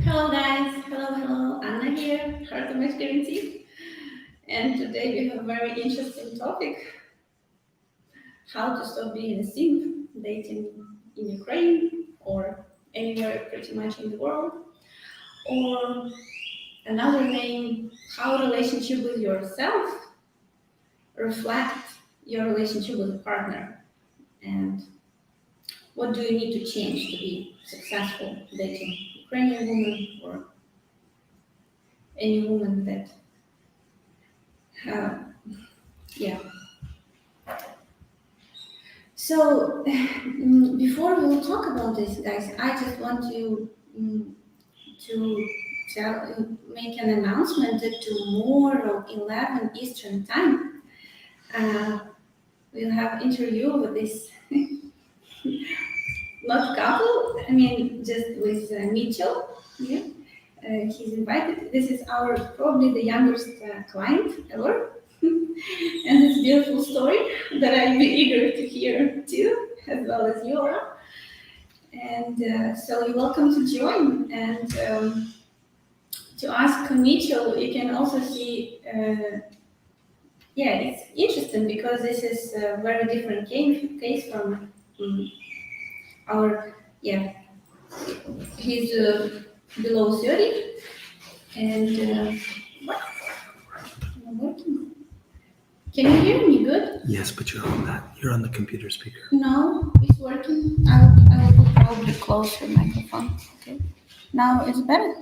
Hello guys, hello, Anna here, Heart of Guaranty. And today we have a very interesting topic, how to stop being a simp, dating in Ukraine or anywhere pretty much in the world. Or another name, how relationship with yourself reflect your relationship with a partner. And what do you need to change to be successful dating Ukrainian woman or any woman that, uh, yeah. So, before we will talk about this, guys, I just want to make an announcement that tomorrow, 11 Eastern Time, uh, we'll have interview with this not couple. I mean, just with Mitchell. Yeah, he's invited. This is our probably the youngest client ever, and it's a beautiful story that I'd be eager to hear too, as well as Yora. And so you're welcome to join. And to ask Mitchell, you can also see, yeah, it's interesting because this is a very different case from our, yeah, he's below 30. And what? Am I working? Can you hear me good? Yes, but you're on the computer speaker. No, it's working. I will probably close the microphone. Okay. Now it's better.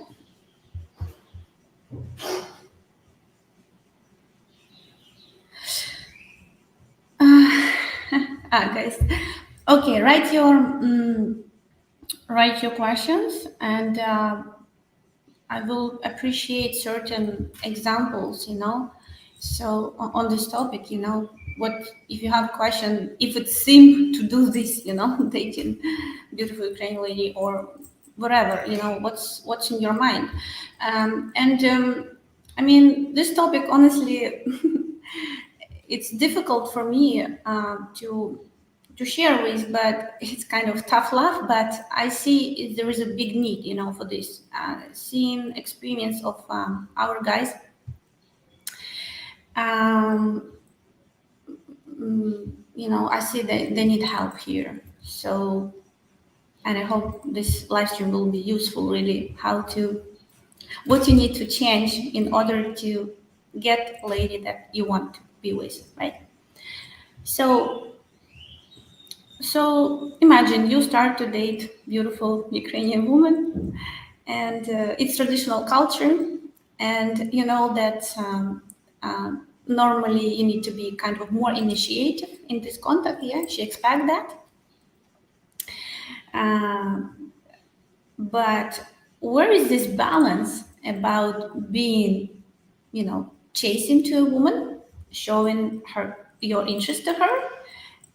Uh, guys. Okay, write your questions, and I will appreciate certain examples. So on this topic, what if you have a question? If it seems to do this, dating beautiful Ukrainian lady or whatever, what's in your mind, and I mean this topic honestly. It's difficult for me to share with, but it's kind of tough love. But I see there is a big need, for this. Seeing experience of our guys, um, I see that they need help here. So, and I hope this live stream will be useful. Really, what you need to change in order to get a lady that you want to be with, right? So So imagine you start to date beautiful Ukrainian woman, and it's traditional culture, and you know that normally you need to be kind of more initiative in this contact. Yeah, she expect that, uh, but where is this balance about being, chasing to a woman, showing her your interest to her,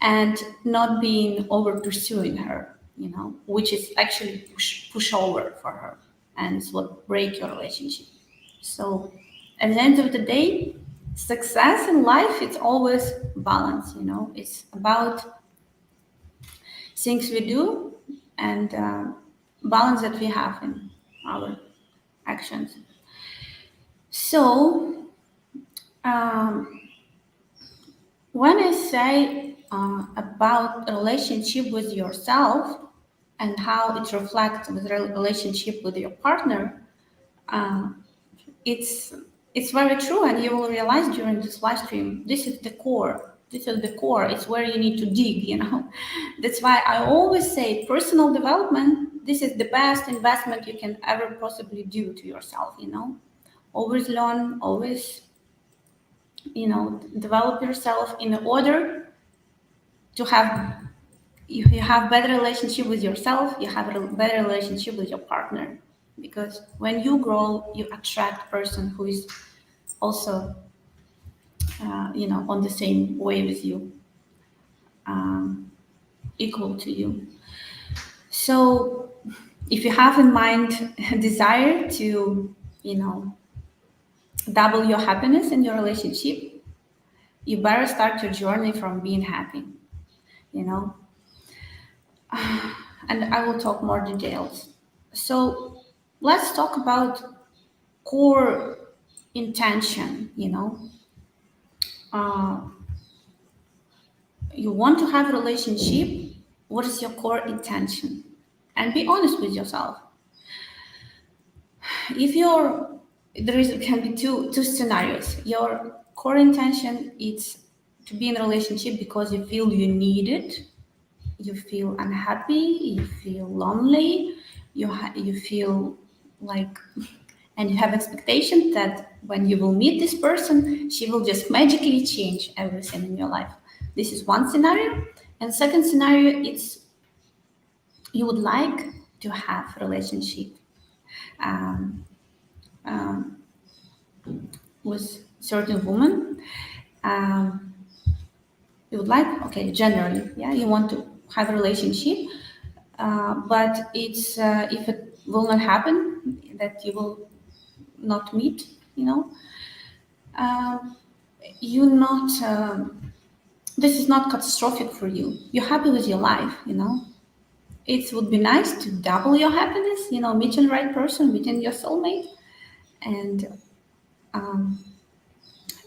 and not being over pursuing her, which is actually push over for her, and it's what break your relationship. So at the end of the day, success in life, it's always balance. It's about things we do and balance that we have in our actions. So um, when I say about a relationship with yourself and how it reflects with relationship with your partner, uh, it's it's very true, and you will realize during this live stream, this is the core. This is the core. It's where you need to dig. That's why I always say personal development. This is the best investment you can ever possibly do to yourself. Always learn, always develop yourself in order to have you have better relationship with yourself, you have a better relationship with your partner, because when you grow you attract person who is also on the same way with you, um, equal to you. So if you have in mind a desire to double your happiness in your relationship, you better start your journey from being happy, you know and I will talk more details. So let's talk about core intention. Uh, you want to have a relationship. What is your core intention? And be honest with yourself. If can be two scenarios. Your core intention is to be in a relationship because you feel you need it, you feel unhappy, you feel lonely, you feel like, and you have expectation that when you will meet this person, she will just magically change everything in your life. This is one scenario. And second scenario, it's you would like to have a relationship um, um, with certain woman. Um, you would like, okay, generally, yeah, you want to have a relationship, but it's if it will not happen, that you will not meet, uh, you not. This is not catastrophic for you. You're happy with your life. It would be nice to double your happiness, meeting the right person, meeting your soulmate, and um,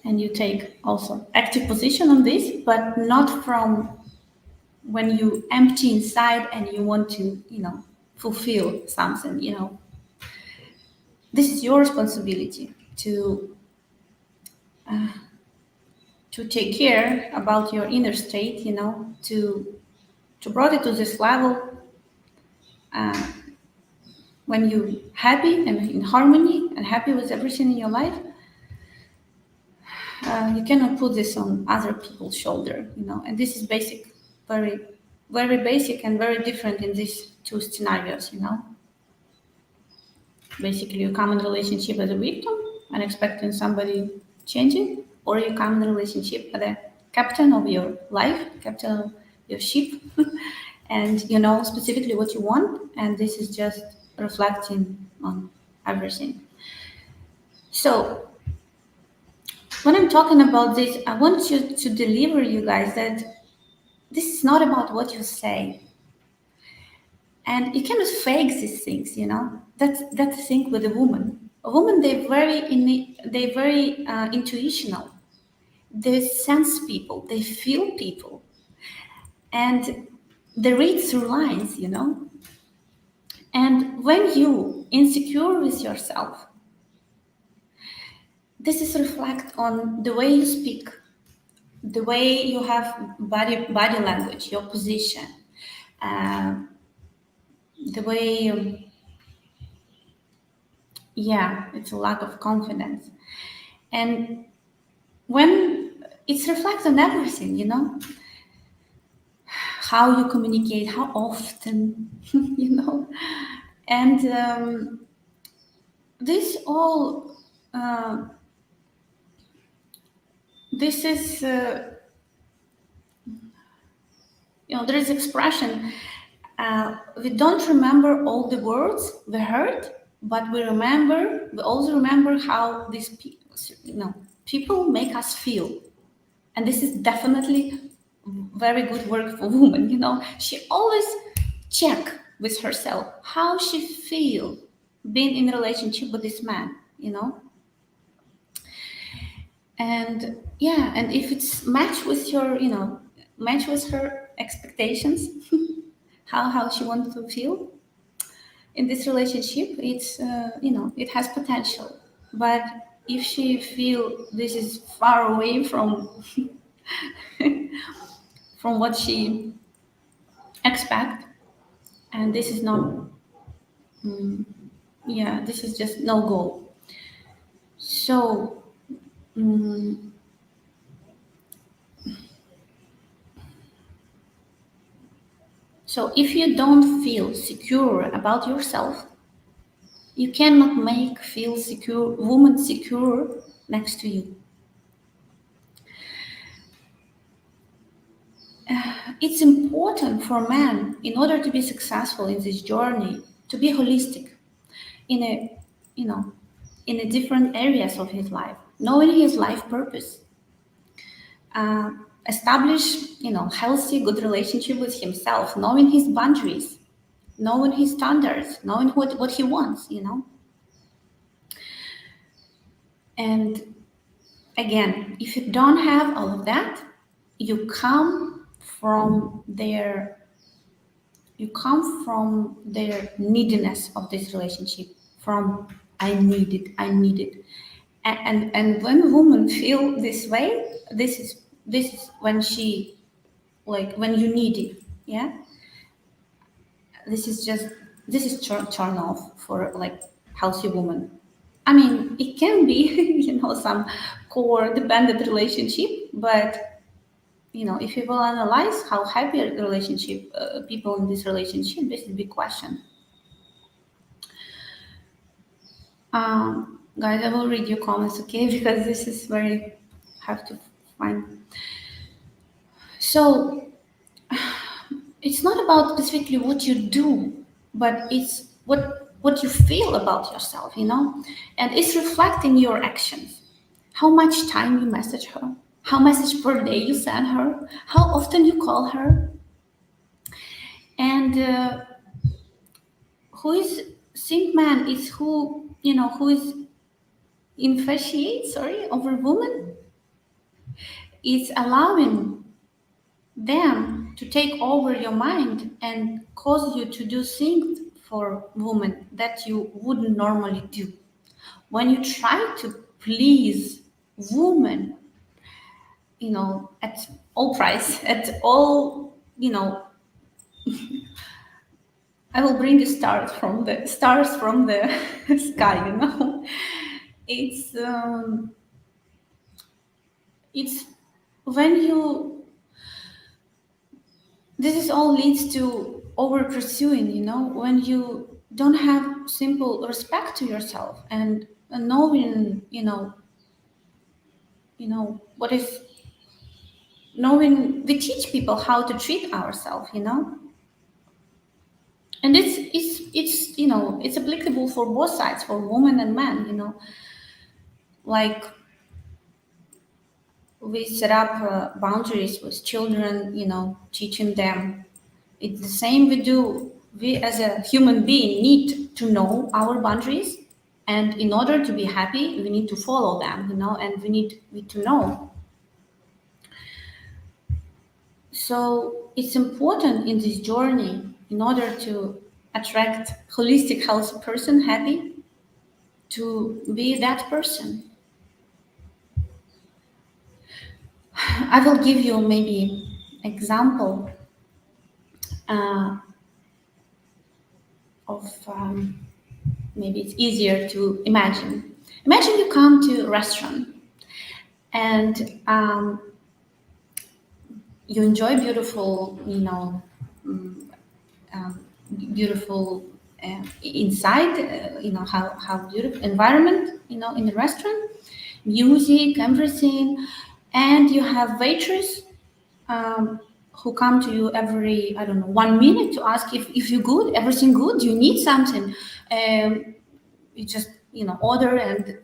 and you take also active position on this, but not from when you empty inside and you want to, fulfill something. This is your responsibility uh, to take care about your inner state, to brought it to this level uh, when you happy and in harmony and happy with everything in your life. You cannot put this on other people's shoulder, and this is basic, very, very basic and very different in these two scenarios. Basically, you come in a relationship as a victim and expecting somebody changing, or you come in a relationship as a captain of your life, captain of your ship, and you know specifically what you want, and this is just reflecting on everything. So when I'm talking about this, I want you to deliver you guys that this is not about what you say. And you cannot fake these things. That's the thing with a woman. A woman, they're very intuitional. They sense people, they feel people, and they read through lines. And when you insecure with yourself, this is reflect on the way you speak, the way you have body language, your position, uh, the way yeah, it's a lack of confidence. And when it's reflects on everything, how you communicate, how often, and this all, this is, there is expression. We don't remember all the words we heard, but we also remember how these people make us feel. And this is definitely very good work for women. She always check with herself how she feel being in a relationship with this man. And yeah, and if it's match with match with her expectations, how she wants to feel in this relationship, it's it has potential. But if she feel this is far away from from what she expect, and this is not, yeah, this is just no goal. So so if you don't feel secure about yourself, you cannot make feel secure woman secure next to you. It's important for man, in order to be successful in this journey, to be holistic in a you know in a different areas of his life, knowing his life purpose, establish healthy good relationship with himself, knowing his boundaries, knowing his standards, knowing what he wants, And again, if you don't have all of that, you come from their neediness of this relationship, from I need it. And when women feel this way, this is when she, like, when you need it, yeah. This is turn off for, like, healthy woman. I mean, it can be some core dependent relationship, but if you will analyze how happy the relationship, people in this relationship, this is a big question. Guys, I will read your comments, okay? Because this is very hard to find. So it's not about specifically what you do, but it's what you feel about yourself, and it's reflecting your actions. How much time you message her, how message per day you send her, how often you call her, and who is simp man is who is infatuated, over women. It's allowing them to take over your mind and cause you to do things for women that you wouldn't normally do. When you try to please women, at all price, at all, I will bring the stars from the sky, It's it's when you this is all leads to over pursuing, when you don't have simple respect to yourself and knowing, what is knowing. We teach people how to treat ourselves, and it's applicable for both sides, for women and men, like we set up boundaries with children, teaching them. It's the same we do. We as a human being need to know our boundaries, and in order to be happy, we need to follow them, and we need to know. So it's important in this journey, in order to attract holistic, healthy person, happy, to be that person. I will give you maybe example of maybe it's easier to imagine. Imagine you come to a restaurant and you enjoy beautiful, um, beautiful inside, how beautiful environment, in the restaurant, music, everything, and you have waitress who come to you every, I don't know, 1 minute to ask if you're good, everything good, do you need something? You just, order, and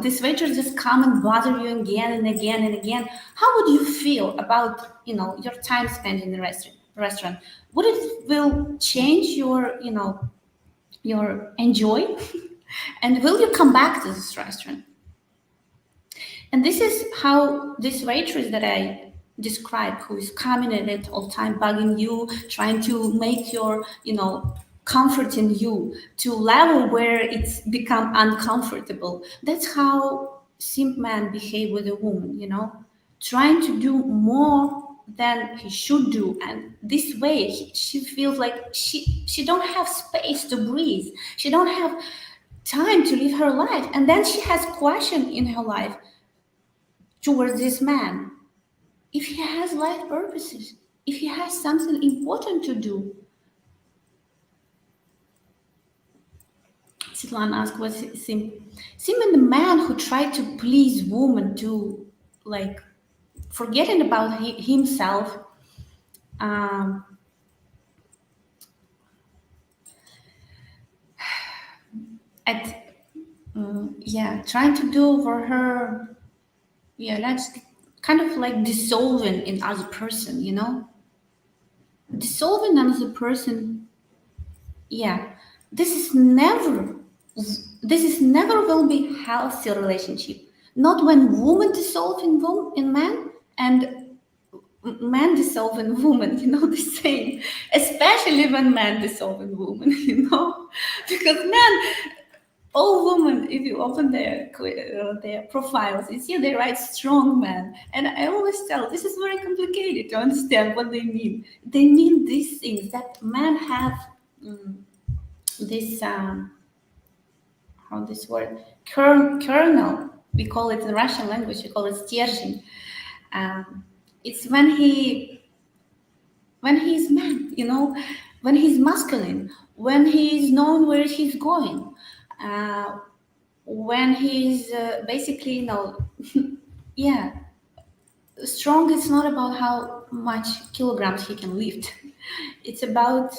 this waitress just come and bother you again and again and again. How would you feel about, your time spent in the restaurant? Would it will change your enjoy? And will you come back to this restaurant? And this is how this waitress that I described, who is coming in at all time, bugging you, trying to make your, comfort in you to level where it's become uncomfortable. That's how simp man behave with a woman, trying to do more than he should do. And this way, she feels like she don't have space to breathe. She don't have time to live her life. And then she has question in her life towards this man, if he has life purposes, if he has something important to do. Svetlana asked, what's Simp? Simp and the man who tried to please woman to, like, forgetting about himself, trying to do for her, that's kind of like dissolving in other person, dissolving another person Yeah, this is never, this is never will be healthy relationship. Not when woman dissolve in man and man dissolve in woman, the same. Especially when man dissolve in woman, because men, all women, if you open their profiles, you see they write strong man, and I always tell this is very complicated to understand what they mean. They mean these things that men have. This how this word kernel, we call it in Russian language, we call it stержень. It's when he's man, when he's masculine, when he's known where he's going, uh, when he's basically, yeah, strong. It's not about how much kilograms he can lift. It's about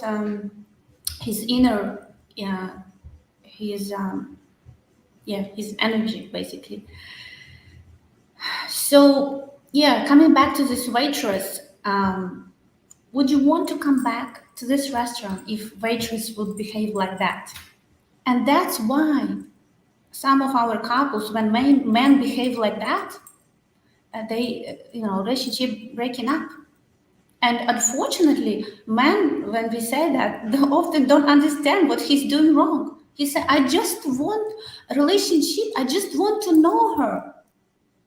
his inner, yeah, his yeah, his energy basically. So yeah, coming back to this waitress, would you want to come back to this restaurant if waitress would behave like that? And that's why some of our couples, when men behave like that, they relationship breaking up. And unfortunately, men, when we say that, they often don't understand what he's doing wrong. He said, I just want a relationship, I just want to know her.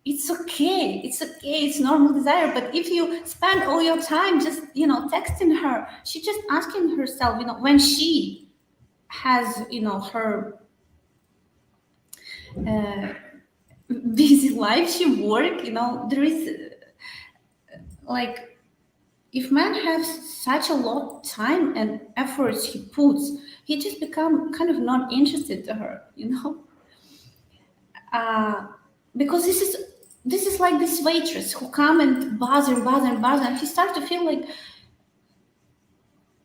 It's okay, it's normal desire. But if you spend all your time just texting her, she just asking herself, when she has her uh, busy life, she work, there is like, if man has such a lot of time and efforts he puts, he just become kind of not interested to her, uh, because this is like this waitress who come and bother, and he starts to feel like,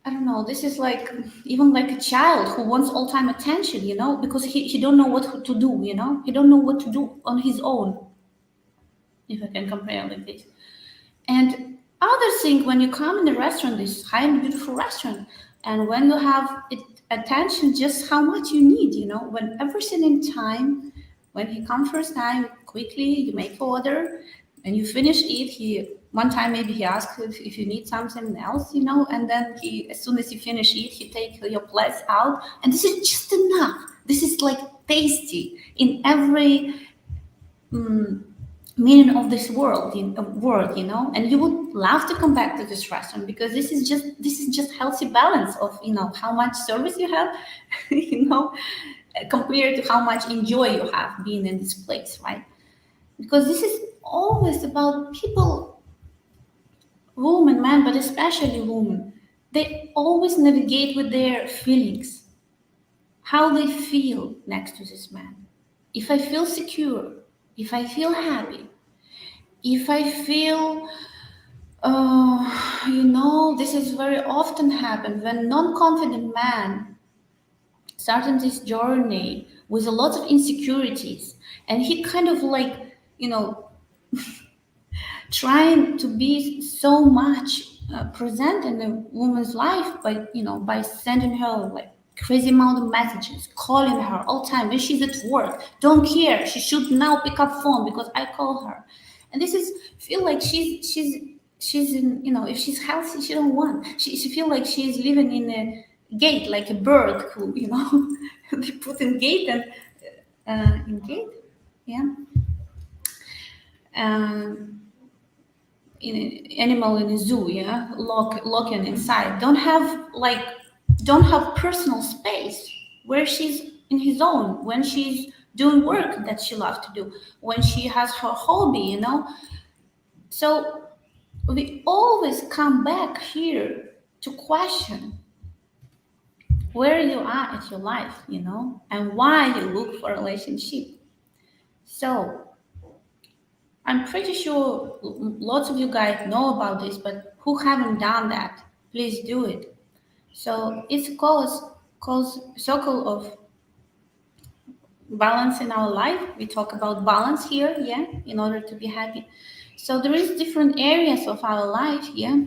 I don't know, this is like even like a child who wants all time attention, because he don't know what to do, he don't know what to do on his own, if I can compare like this. And other thing, when you come in a restaurant, this highly beautiful restaurant, and when you have it, attention, just how much you need, when everything in time, when he comes first time, quickly you make order, and you finish it. He one time maybe he asks if you need something else, and then he, as soon as you finish it, he take your plates out, and this is just enough. This is like tasty in every. Meaning of this world in a word, and you would love to come back to this restaurant because this is just healthy balance of how much service you have, compared to how much enjoy you have being in this place, right? Because this is always about people, women, man, but especially women. They always navigate with their feelings, how they feel next to this man. If I feel secure, if I feel happy, if I feel, this is very often happen when non-confident man starting this journey with a lot of insecurities, and he kind of like, trying to be so much present in a woman's life by sending her like crazy amount of messages, calling her all time when she's at work, don't care, she should now pick up phone because I call her. And this is feel like she's in, if she's healthy, she don't want, she feel like she's living in a gate, like a bird who they put in gate, and in gate, yeah, um, animal in a zoo, yeah, locking inside, don't have personal space where she's in his own, when she's doing work that she loves to do, when she has her hobby, so we always come back here to question where you are at your life, and why you look for a relationship. So I'm pretty sure lots of you guys know about this, but who haven't done that, please do it. So it's called circle of balance in our life. We talk about balance here, yeah, in order to be happy. So there is different areas of our life, yeah,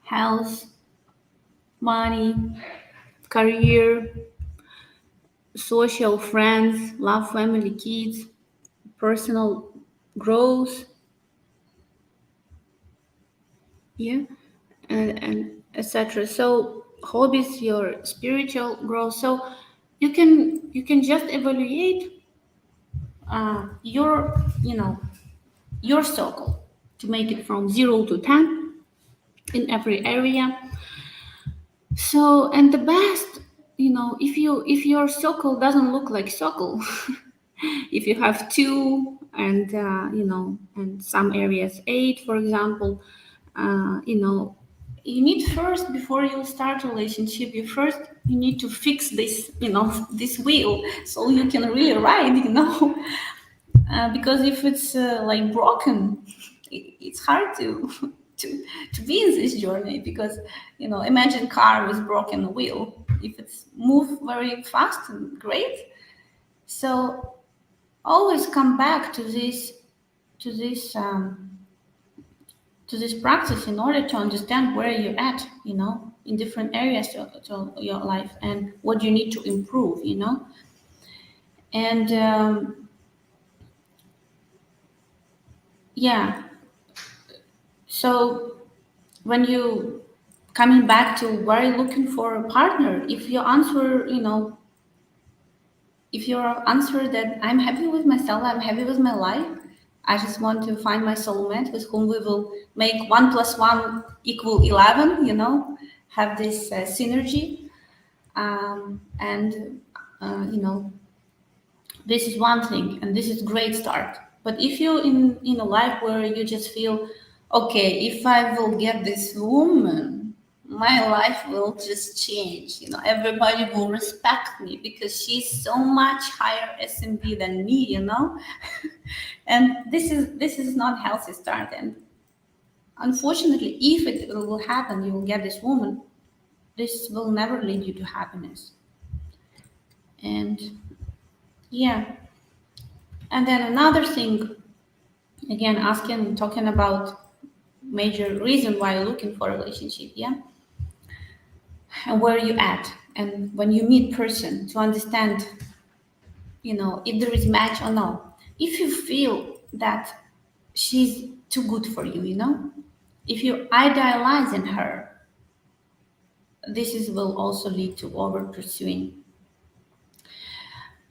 health, money, career, social, friends, love, family, kids, personal growth, yeah, and etc. So hobbies, your spiritual growth. So you can just evaluate your your circle to make it from 0 to 10 in every area. So, and the best, if your circle doesn't look like circle, if you have two and and some areas eight, for example, you need first, before you start relationship, you need to fix this, this wheel, so you can really ride, because if it's like broken, it's hard to to be in this journey, because imagine car with broken wheel. If it's move very fast and great, so always come back to this um, to this practice in order to understand where you're at, in different areas to your life, and what you need to improve, and yeah. So when you coming back to where you're looking for a partner, if your answer that I'm happy with myself, I'm happy with my life, I just want to find my soulmate with whom we will make 1 + 1 = 11, have this synergy, and this is one thing, and this is great start. But if you're in a life where you just feel, okay, if I will get this woman, my life will just change. Everybody will respect me because she's so much higher SMB than me. And this is not healthy start. And unfortunately, if it will happen, you will get this woman. This will never lead you to happiness. And yeah. And then another thing, again, talking about major reason why you're looking for a relationship, yeah, and where you at, and when you meet person, to understand, if there is match or no. If you feel that she's too good for you, if you're idealizing her, will also lead to over pursuing.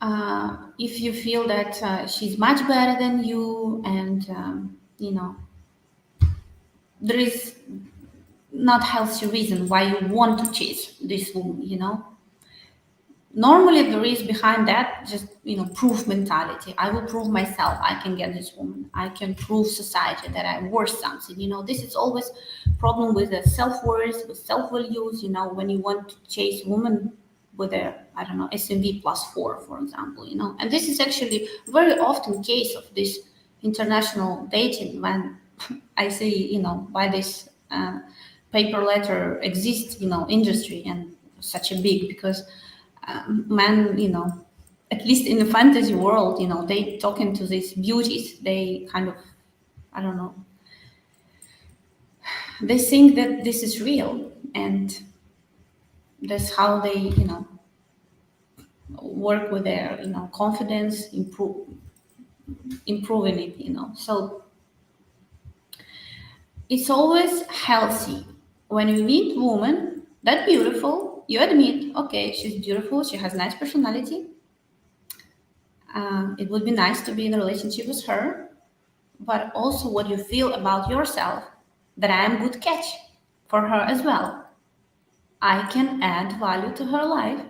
If you feel that she's much better than you, and there is not healthy reason why you want to chase this woman, normally there is behind that just proof mentality. I will prove myself, I can get this woman, I can prove society that I'm worth something. This is always problem with the self-worth, with self-values, when you want to chase woman with a, I don't know, SMV +4, for example, and this is actually very often case of this international dating. When I see, why this paper letter exists, industry, and such a big, because men, at least in the fantasy world, they talking to these beauties, they kind of, I don't know, they think that this is real, and that's how they, work with their, confidence, improving it, So it's always healthy when you meet woman that beautiful, you admit, okay, she's beautiful, she has nice personality. It would be nice to be in a relationship with her, but also what you feel about yourself, that I am good catch for her as well. I can add value to her life.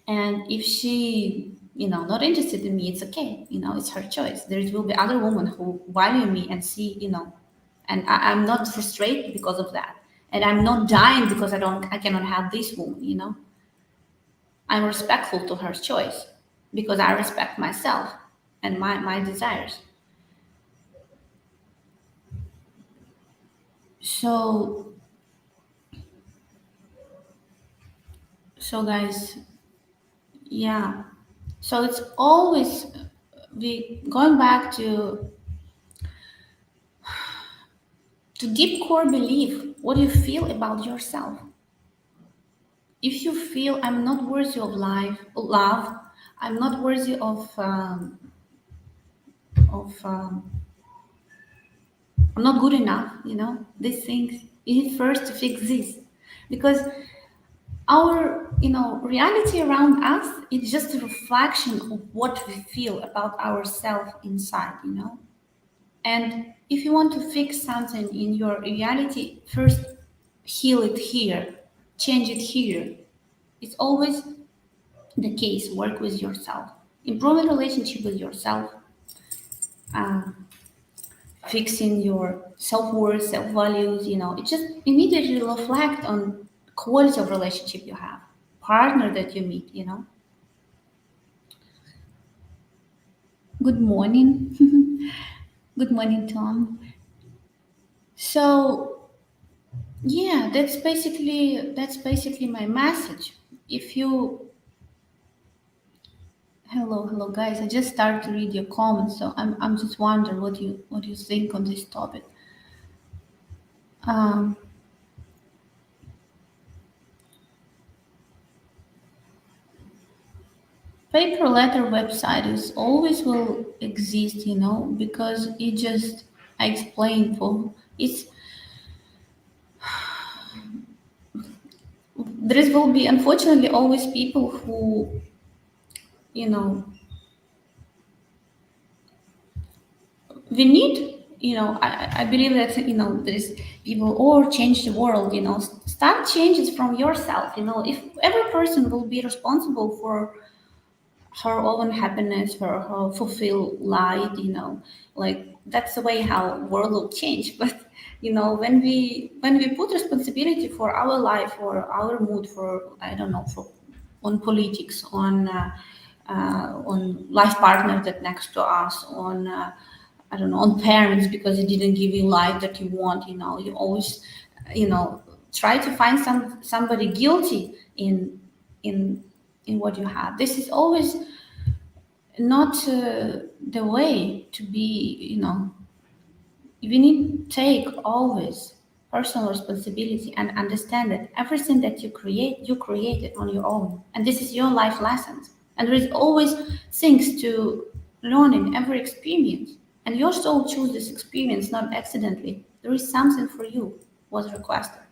And if she, not interested in me, it's okay. It's her choice. There will be other women who value me and see, and I'm not frustrated because of that. And I'm not dying because I cannot have this woman, I'm respectful to her choice because I respect myself and my desires. So, guys, yeah. So it's always we going back to deep core belief. What do you feel about yourself? if you feel I'm not worthy of love, I'm not worthy of I'm not good enough, these things, you need first to fix this. Because our, reality around us is just a reflection of what we feel about ourselves inside. And if you want to fix something in your reality, first heal it here, change it here. It's always the case. Work with yourself, improve a relationship with yourself, uh, fixing your self-worth, self-values. It just immediately reflect on quality of relationship you have, partner that you meet. Good morning. Good morning, Tom. So yeah, that's basically my message. If you Hello, guys. I just started to read your comments, so I'm just wondering what you think on this topic. Um, Paper letter website is always will exist, because it just I explained for it's there will be unfortunately always people who you know we need, I believe that, there's people or change the world, start changes from yourself. If every person will be responsible for her own happiness, her fulfill life, like that's the way how world will change. But when we put responsibility for our life, for our mood, for I don't know, for on politics, on life partner that next to us, on I don't know, on parents because they didn't give you life that you want. You always, you know, try to find somebody guilty in in what you have. This is always not the way to be. We need to take always personal responsibility and understand that everything that you create it on your own, and this is your life lessons. And there is always things to learn in every experience, and your soul choose this experience not accidentally. There is something for you was requested.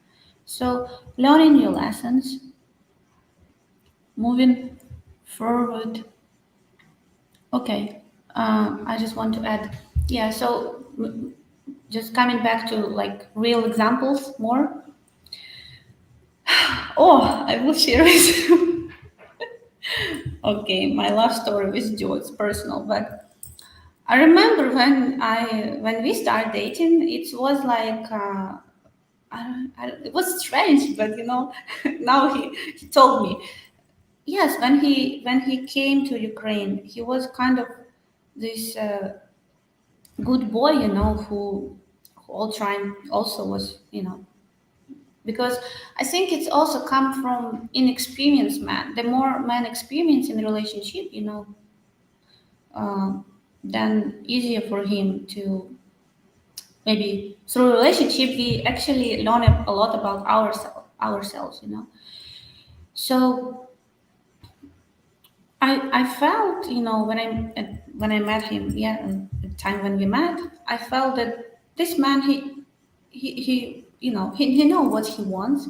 So learning your lessons, moving forward. Okay, I just want to add, yeah. So just coming back to like real examples more. Oh, I will share with you. Okay, my love story with Joe. It's personal, but I remember when we started dating, it was like it was strange, but now he told me yes, when he came to Ukraine, he was kind of this good boy, who all trying also was, because I think it's also come from inexperienced man. The more man experience in a relationship, uh, then easier for him to maybe through relationship we actually learn a lot about ourselves. So I felt, when I met him, yeah, and the time when we met, I felt that this man, he know what he wants.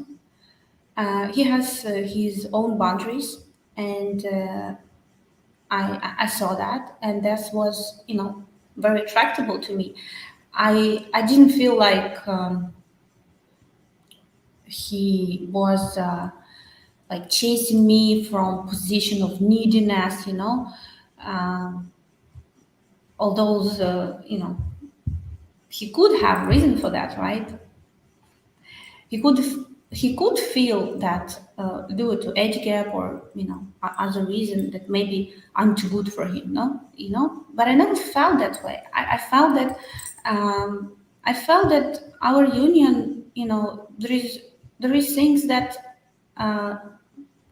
He has his own boundaries, and I saw that, and that was, very attractable to me. I didn't feel like he was like chasing me from position of neediness, um, although he could have reason for that, right? He could feel that due to age gap or other reason that maybe I'm too good for him, no, but I never felt that way. I felt that our union, there is things that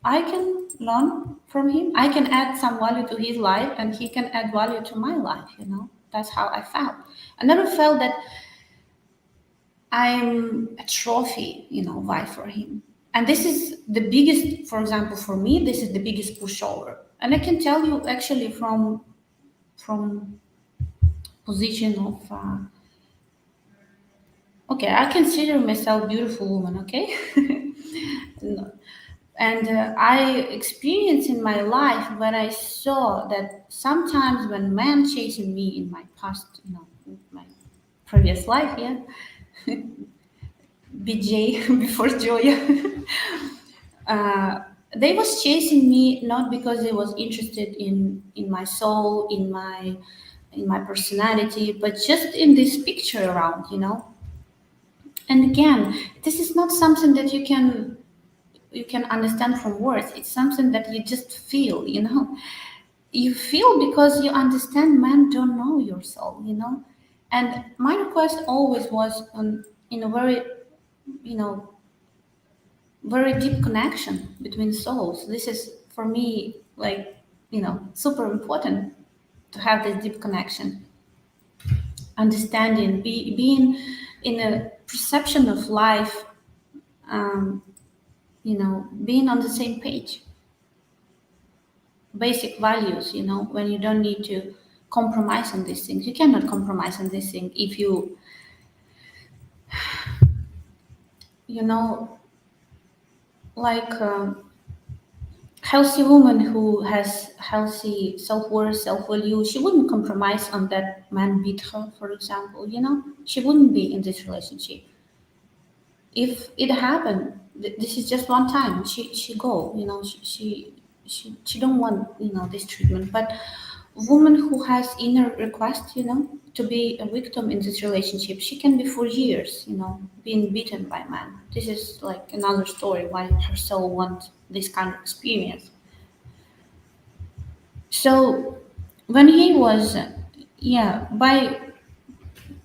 I can learn from him. I can add some value to his life, and he can add value to my life. That's how I felt. I never felt that I'm a trophy, wife for him. And this is the biggest, for example, for me, this is the biggest pushover. And I can tell you actually from position of okay, I consider myself beautiful woman, okay? No. And I experienced in my life when I saw that sometimes when men chasing me in my past, my previous life, yeah, BJ before Joya, uh, they was chasing me not because they was interested in my soul, in my personality, but just in this picture around. And again, this is not something that you can understand from words. It's something that you just feel. You feel because you understand men don't know your soul. And my request always was in a very, you know, very deep connection between souls. This is for me like, super important to have this deep connection, understanding, being in a perception of life, um, being on the same page, basic values, when you don't need to compromise on these things. You cannot compromise on this thing if you know, like healthy woman who has healthy self-worth, self-value, she wouldn't compromise on that man beat her, for example. She wouldn't be in this relationship. If it happened, this is just one time. She go. She don't want this treatment. But woman who has inner request, to be a victim in this relationship, she can be for years, being beaten by man. This is like another story why her soul wants this kind of experience. So when he was, yeah,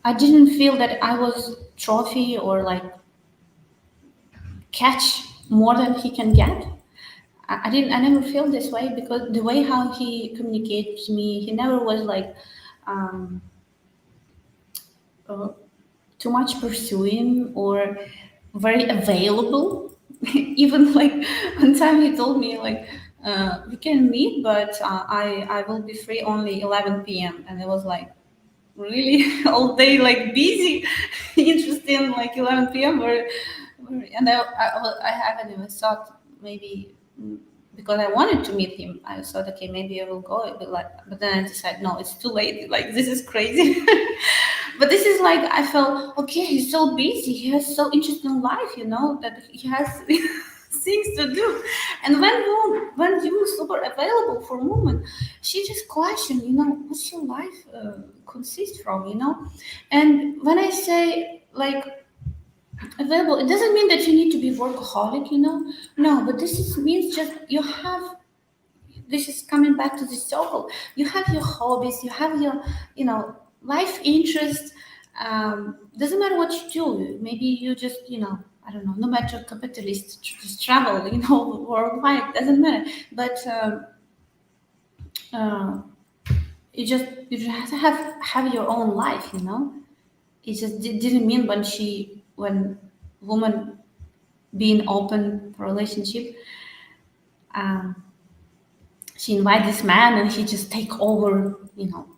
I didn't feel that I was trophy or like catch more than he can get. I never feel this way because the way how he communicates to me, he never was like um, uh, too much pursuing or very available. Even like one time he told me like we can meet, but I will be free only 11 p.m. And it was like really all day like busy, interesting like 11 p.m. And I haven't even thought maybe because I wanted to meet him. I thought, okay, maybe I will go, but then I decided, no, it's too late. Like this is crazy. But this is like I felt okay. He's so busy. He has so interesting life, that he has things to do. And when you super available for a woman, she just question, what's your life consist from. And when I say like available, it doesn't mean that you need to be workaholic. No, but means just you have. This is coming back to the circle. You have your hobbies, you have your, life interests. Doesn't matter what you do. Maybe you just, I don't know. No matter capitalist, just travel, worldwide. Doesn't matter. But uh, you just have to have your own life. It just didn't mean when woman being open for relationship. Um, she invite this man and he just take over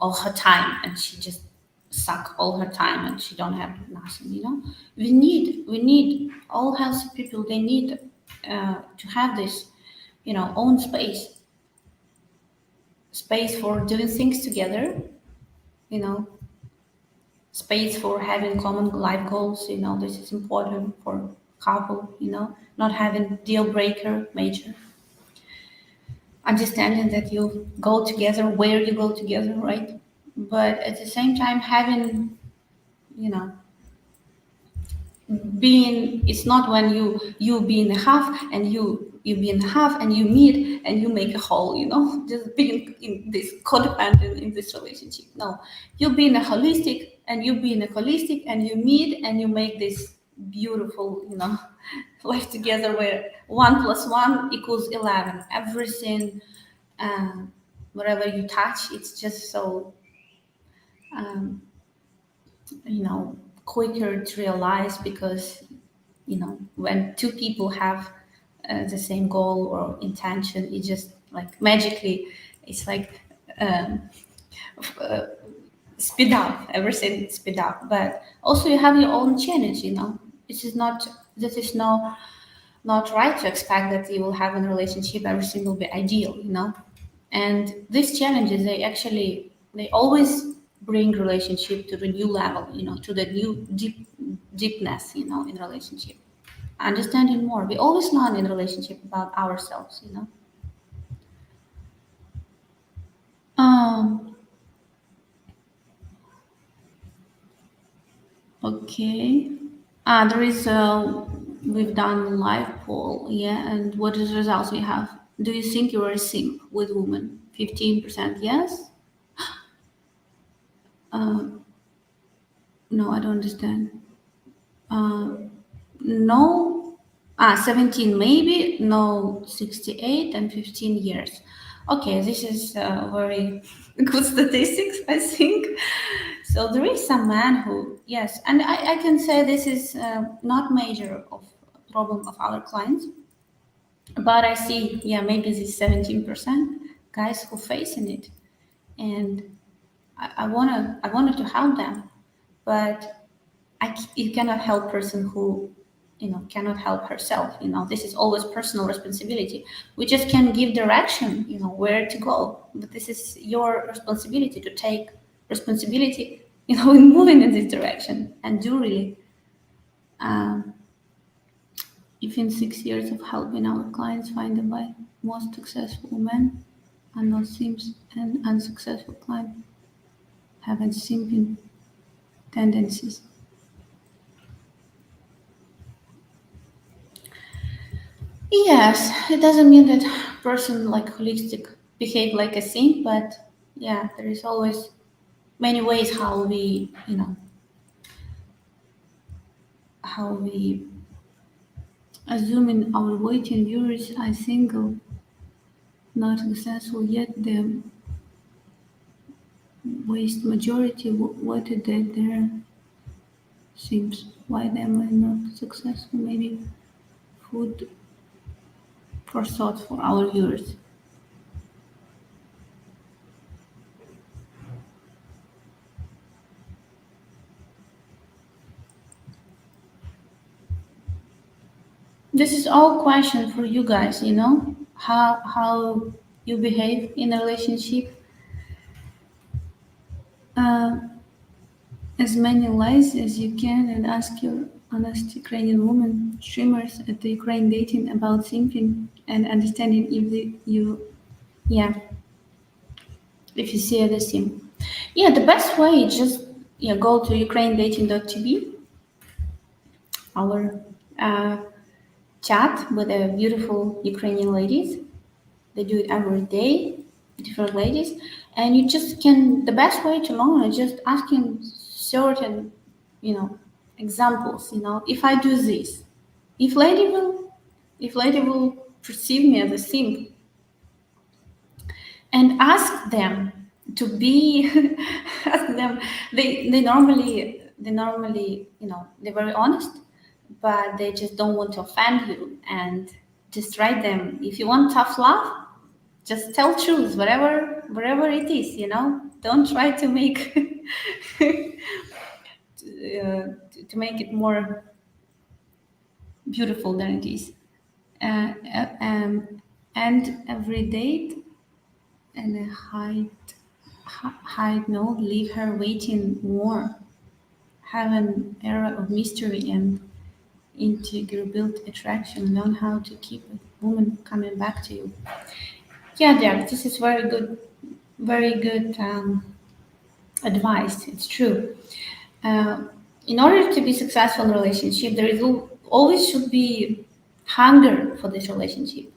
all her time, and she just suck all her time and she don't have nothing. We need all healthy people. They need to have this own space for doing things together, you know space for having common life goals. This is important for couple. Not having deal breaker major, understanding that you go together where you go together, right? But at the same time having, you know being, it's not when you be in a half and you be in a half and you meet and you make a whole, just being in this codependent in this relationship. No, you be in a holistic and you be in a holistic and you meet and you make this beautiful, life together where 1 + 1 = 11. Everything, uh, whatever you touch, it's just so um, quicker to realize, because when two people have the same goal or intention. It just like magically, it's like uh, speed up, everything speed up. But also you have your own challenge, this is not right to expect that you will have in a relationship everything will be ideal. And these challenges, they always bring relationship to the new level, to the new deepness, in relationship. Understanding more. We always learn in relationship about ourselves. Um, okay. There is we've done live poll, yeah, and what is the results we have? Do you think you are a simp with women? 15% yes. Uh, no, I don't understand. Uh, no, 17 maybe, no 68, and 15 years. Okay, this is very good statistics, I think. So there is some man who, yes, and I can say this is not major of problem of our clients, but I see, yeah, maybe this 17% guys who facing it, and I wanted to help them, but you cannot help person who cannot help herself. This is always personal responsibility. We just can give direction, where to go, but this is your responsibility to take responsibility, in moving in this direction and do really. Um, if in 6 years of helping our clients find the way, most successful men are not simps, and unsuccessful clients having simping tendencies. Yes, it doesn't mean that person like holistic behave like a saint, but yeah, there is always many ways how we assuming our waiting viewers are single, not successful yet. The vast majority what did their seems why they are not successful. Maybe food for thought for our viewers. This is all question for you guys, how you behave in a relationship. Uh, as many lies as you can and ask your honest Ukrainian woman streamers at the Ukraine dating about simping and understanding if yeah, if you see the simp. Yeah, the best way is just go to ukrainedating.tv, our uh, chat with the beautiful Ukrainian ladies. They do it every day, different ladies, and you just can. The best way to learn is just asking certain, examples. If I do this, if lady will, if lady will perceive me as a simp, and ask them to be, ask them. They normally, they're very honest, but they just don't want to offend you, and just write them. If you want tough love, just tell truth, whatever it is. Don't try to make to make it more beautiful than it is. And every date and a hide note, leave her waiting more. Have an era of mystery and integrable attraction. Learn how to keep a woman coming back to you. Yeah, Jack, this is very good advice. It's true. Uh, in order to be successful in a relationship, there is always should be hunger for this relationship.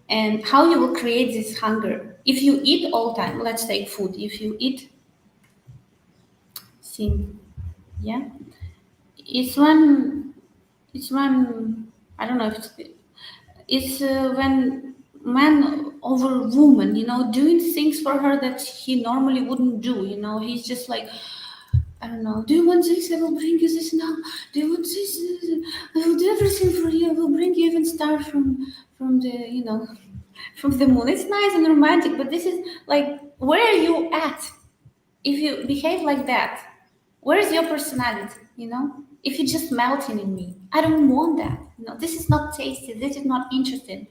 And how you will create this hunger? If you eat all time, let's take food. If you eat, sim, yeah, it's when I don't know if it's when man over woman, doing things for her that he normally wouldn't do. He's just like, I don't know. Do you want this? I will bring you this now. Do you want this? I will do everything for you. I will bring you even start from the, from the moon. It's nice and romantic, but this is like, where are you at? If you behave like that, where is your personality? If you're just melting in me, I don't want that. This is not tasty. This is not interesting.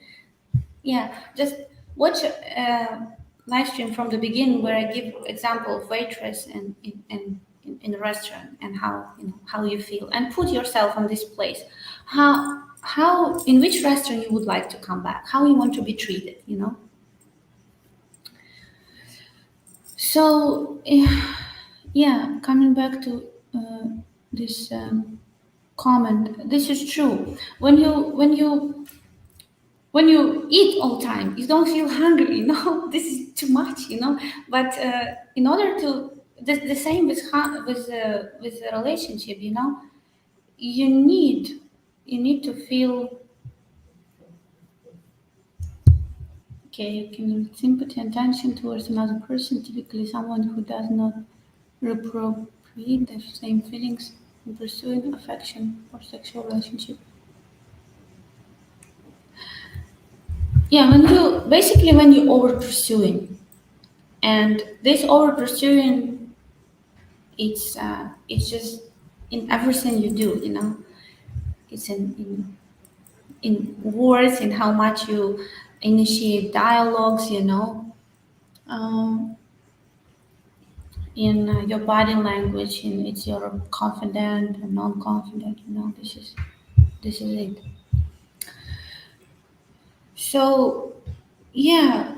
Yeah, just watch a live stream from the beginning where I give example of waitress and in a restaurant, and how you feel, and put yourself on this place. How in which restaurant you would like to come back? How you want to be treated? So yeah, coming back to this comment, this is true. When you eat all the time, you don't feel hungry. This is too much. But in order to the same with a relationship. You need to feel. Okay, you can use sympathy and attention towards another person, typically someone who does not reappropriate the same feelings in pursuing affection or sexual relationship. Yeah, when you over pursuing, and this over pursuing, it's just in everything you do. It's in words, in how much you initiate dialogues. Um, in your body language, in it's your confident and non-confident. This is it. So yeah,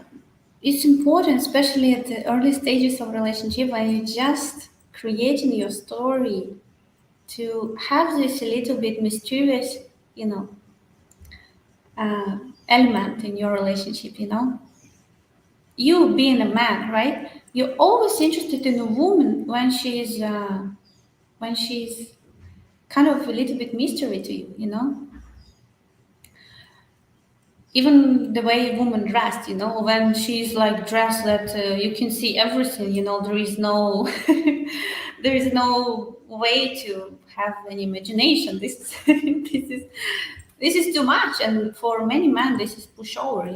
it's important, especially at the early stages of relationship, when you're just creating your story, to have this a little bit mysterious, you know, uh, element in your relationship. You being a man, right? You're always interested in a woman when she's kind of a little bit mystery to you. Even the way woman dressed, when she's like dressed that you can see everything. There is no there is no way to have an imagination. This this is too much, and for many men this is pushover.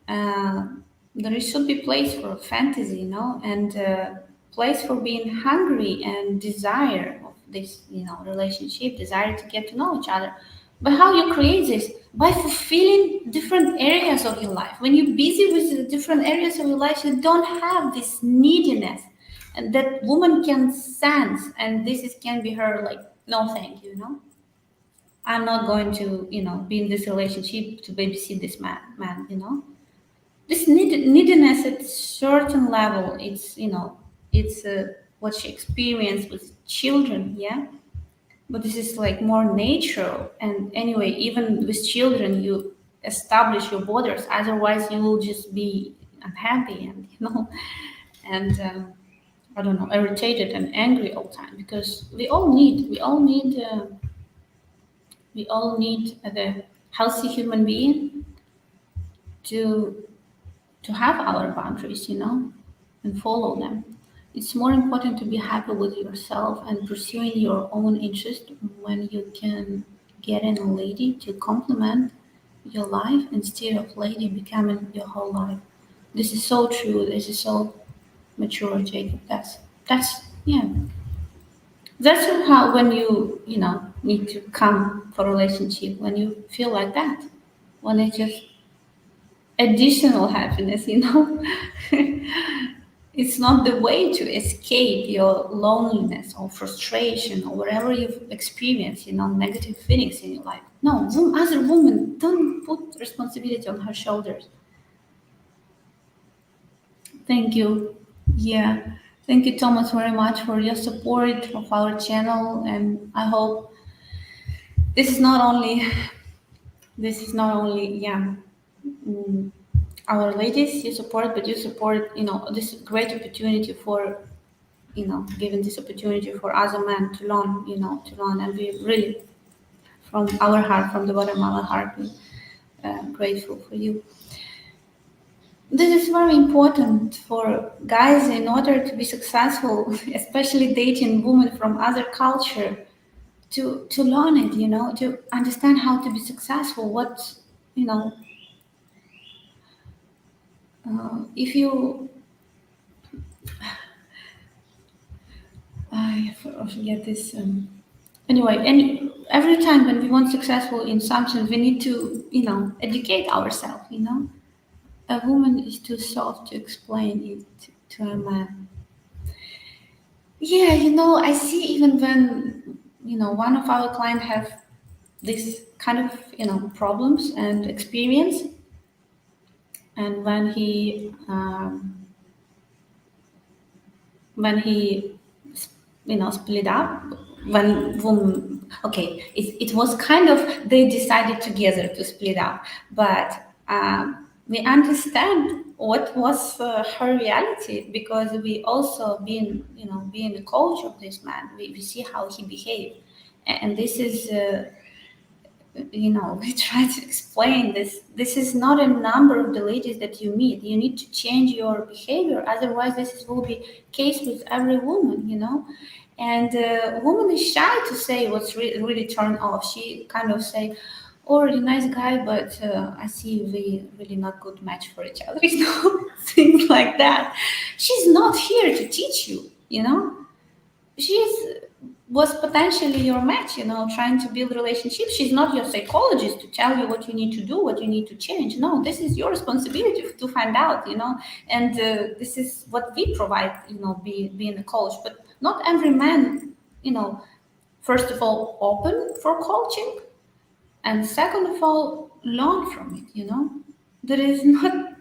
uh, there should be place for fantasy, and place for being hungry and desire of this, relationship, desire to get to know each other. But how you create this? By fulfilling different areas of your life. When you're busy with the different areas of your life, you don't have this neediness, and that woman can sense. And can be her like, no, thank you. I'm not going to, be in this relationship to babysit this man. This neediness at certain level, it's what she experienced with children. Yeah, but this is like more natural. And anyway, even with children, you establish your borders, otherwise you will just be unhappy and and I don't know, irritated and angry all the time, because we all need the healthy human being to have our boundaries, and follow them. It's more important to be happy with yourself and pursuing your own interest when you can get in a lady to complement your life instead of lady becoming your whole life. This is so true. This is so mature, Jacob. That's yeah. That's how when you need to come for a relationship, when you feel like that, when it's just additional happiness. It's not the way to escape your loneliness or frustration or whatever you've experienced, negative feelings in your life. No, other woman, don't put responsibility on her shoulders. Thank you. Yeah. Thank you, Thomas, very much for your support of our channel. And I hope this is not only, yeah, mm, our ladies you support, but you support, this great opportunity for, giving this opportunity for other men to learn. And we really, from our heart, from the bottom of our heart, we grateful for you. This is very important for guys in order to be successful, especially dating women from other culture, to learn it, to understand how to be successful, you know, if you, I forget this. Anyway, and every time when we want successful in something, we need to, educate ourselves. A woman is too soft to explain it to a man. Yeah, I see even when, one of our clients have this kind of, problems and experience, and when he split up, when woman, okay, it was kind of, they decided together to split up, but we understand what was her reality, because we also being a coach of this man, we see how he behaved, and this is we try to explain this is not a number of the ladies that you meet. You need to change your behavior, otherwise will be case with every woman, and woman is shy to say what's really turned off. She kind of say, oh, really nice guy, but I see we really not good match for each other. Things like that. She's not here to teach you, she's was potentially your match, trying to build relationship. She's not your psychologist to tell you what you need to do, what you need to change. No, this is your responsibility to find out, and this is what we provide, being a coach. But not every man, first of all, open for coaching, and second of all, learn from it, there is not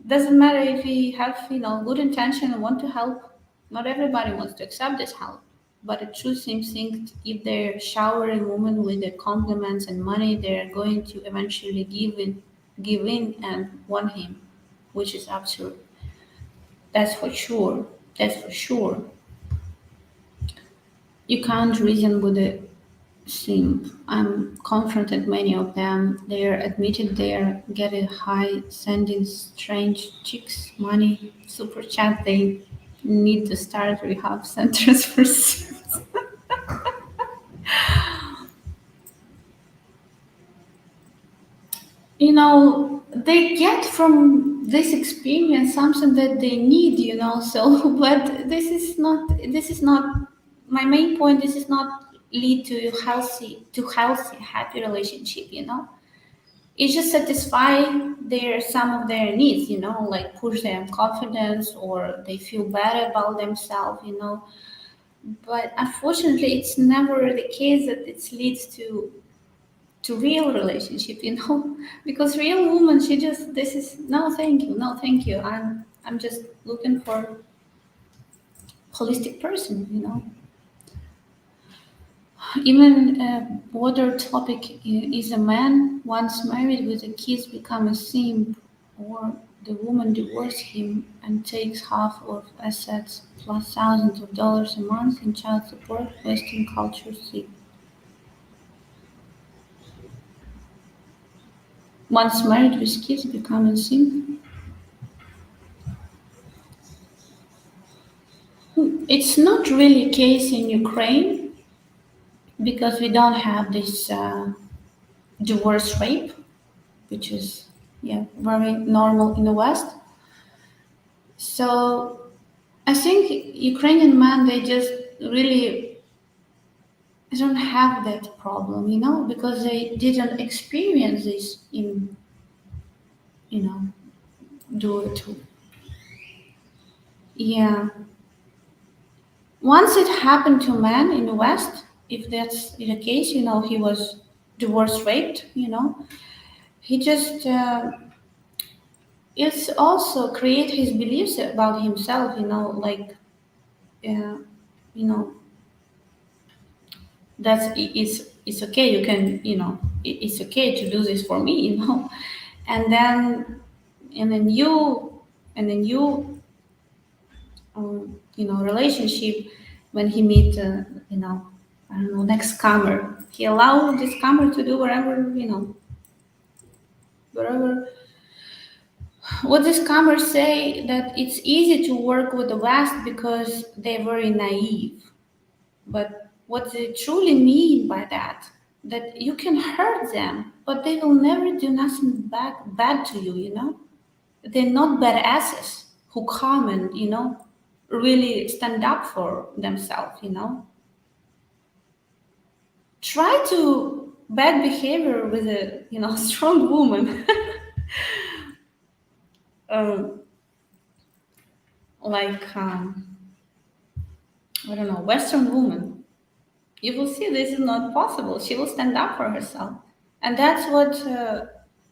doesn't matter if we have good intention and want to help. Not everybody wants to accept this help, but the truth seems think if they're showering women with their compliments and money, they're going to eventually give in and want him, which is absurd. That's for sure. That's for sure. You can't reason with a SIMP. I'm confronted many of them. They're admitted they're getting high, sending strange chicks money, super chat. They need to start rehab centers for simps. They get from this experience something that they need, so but this is not my main point. This is not lead to healthy happy relationship, it just satisfy some of their needs, like push their confidence, or they feel better about themselves, but unfortunately it's never the case that it leads to real relationship, because real woman, she just, this is no thank you, no thank you, I'm just looking for holistic person, even a broader topic is a man once married with a kids become a simp, or the woman divorces him and takes half of assets plus thousands of dollars a month in child support. Western culture see. Once married with kids become a simp. It's not really a case in Ukraine because we don't have this divorce rape, which is very normal in the West. So I think Ukrainian men, they just really don't have that problem, because they didn't experience this in, you know, do it. Yeah. Once it happened to a man in the West, if that's the case, he was divorce raped, he just, it's also create his beliefs about himself, like, you know, it's okay, you can, it's okay to do this for me, and then in a new relationship, when he meet I don't know, next comer, he allow this comer to do wherever what this comer say, that it's easy to work with the West because they're very naive. But what they truly mean by that, that you can hurt them, but they will never do nothing bad to you, you know? They're not badasses who come and, you know, really stand up for themselves, you know? Try to bad behavior with a, you know, strong woman. um, like, I don't know, Western woman. You will see this is not possible. She will stand up for herself. And that's what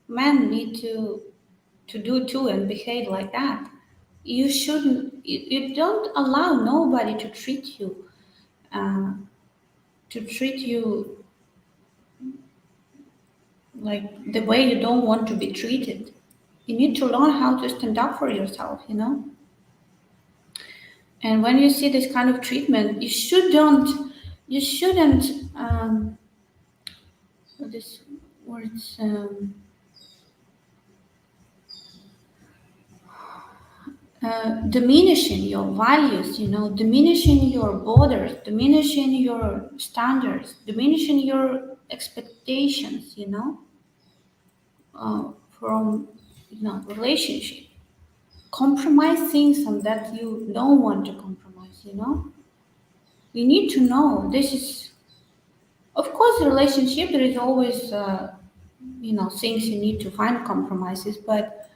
men need to do too and behave like that. You shouldn't, you don't allow nobody uh, to treat you like the way you don't want to be treated. You need to learn how to stand up for yourself, you know? And when you see this kind of treatment, you shouldn't, what this words, diminishing your values, you know, diminishing your borders, diminishing your standards, diminishing your expectations, you know, from, you know, relationship. Compromise things on that you don't want to compromise, you know. You need to know this is, of course, a relationship. There is always, you know, things you need to find compromises, but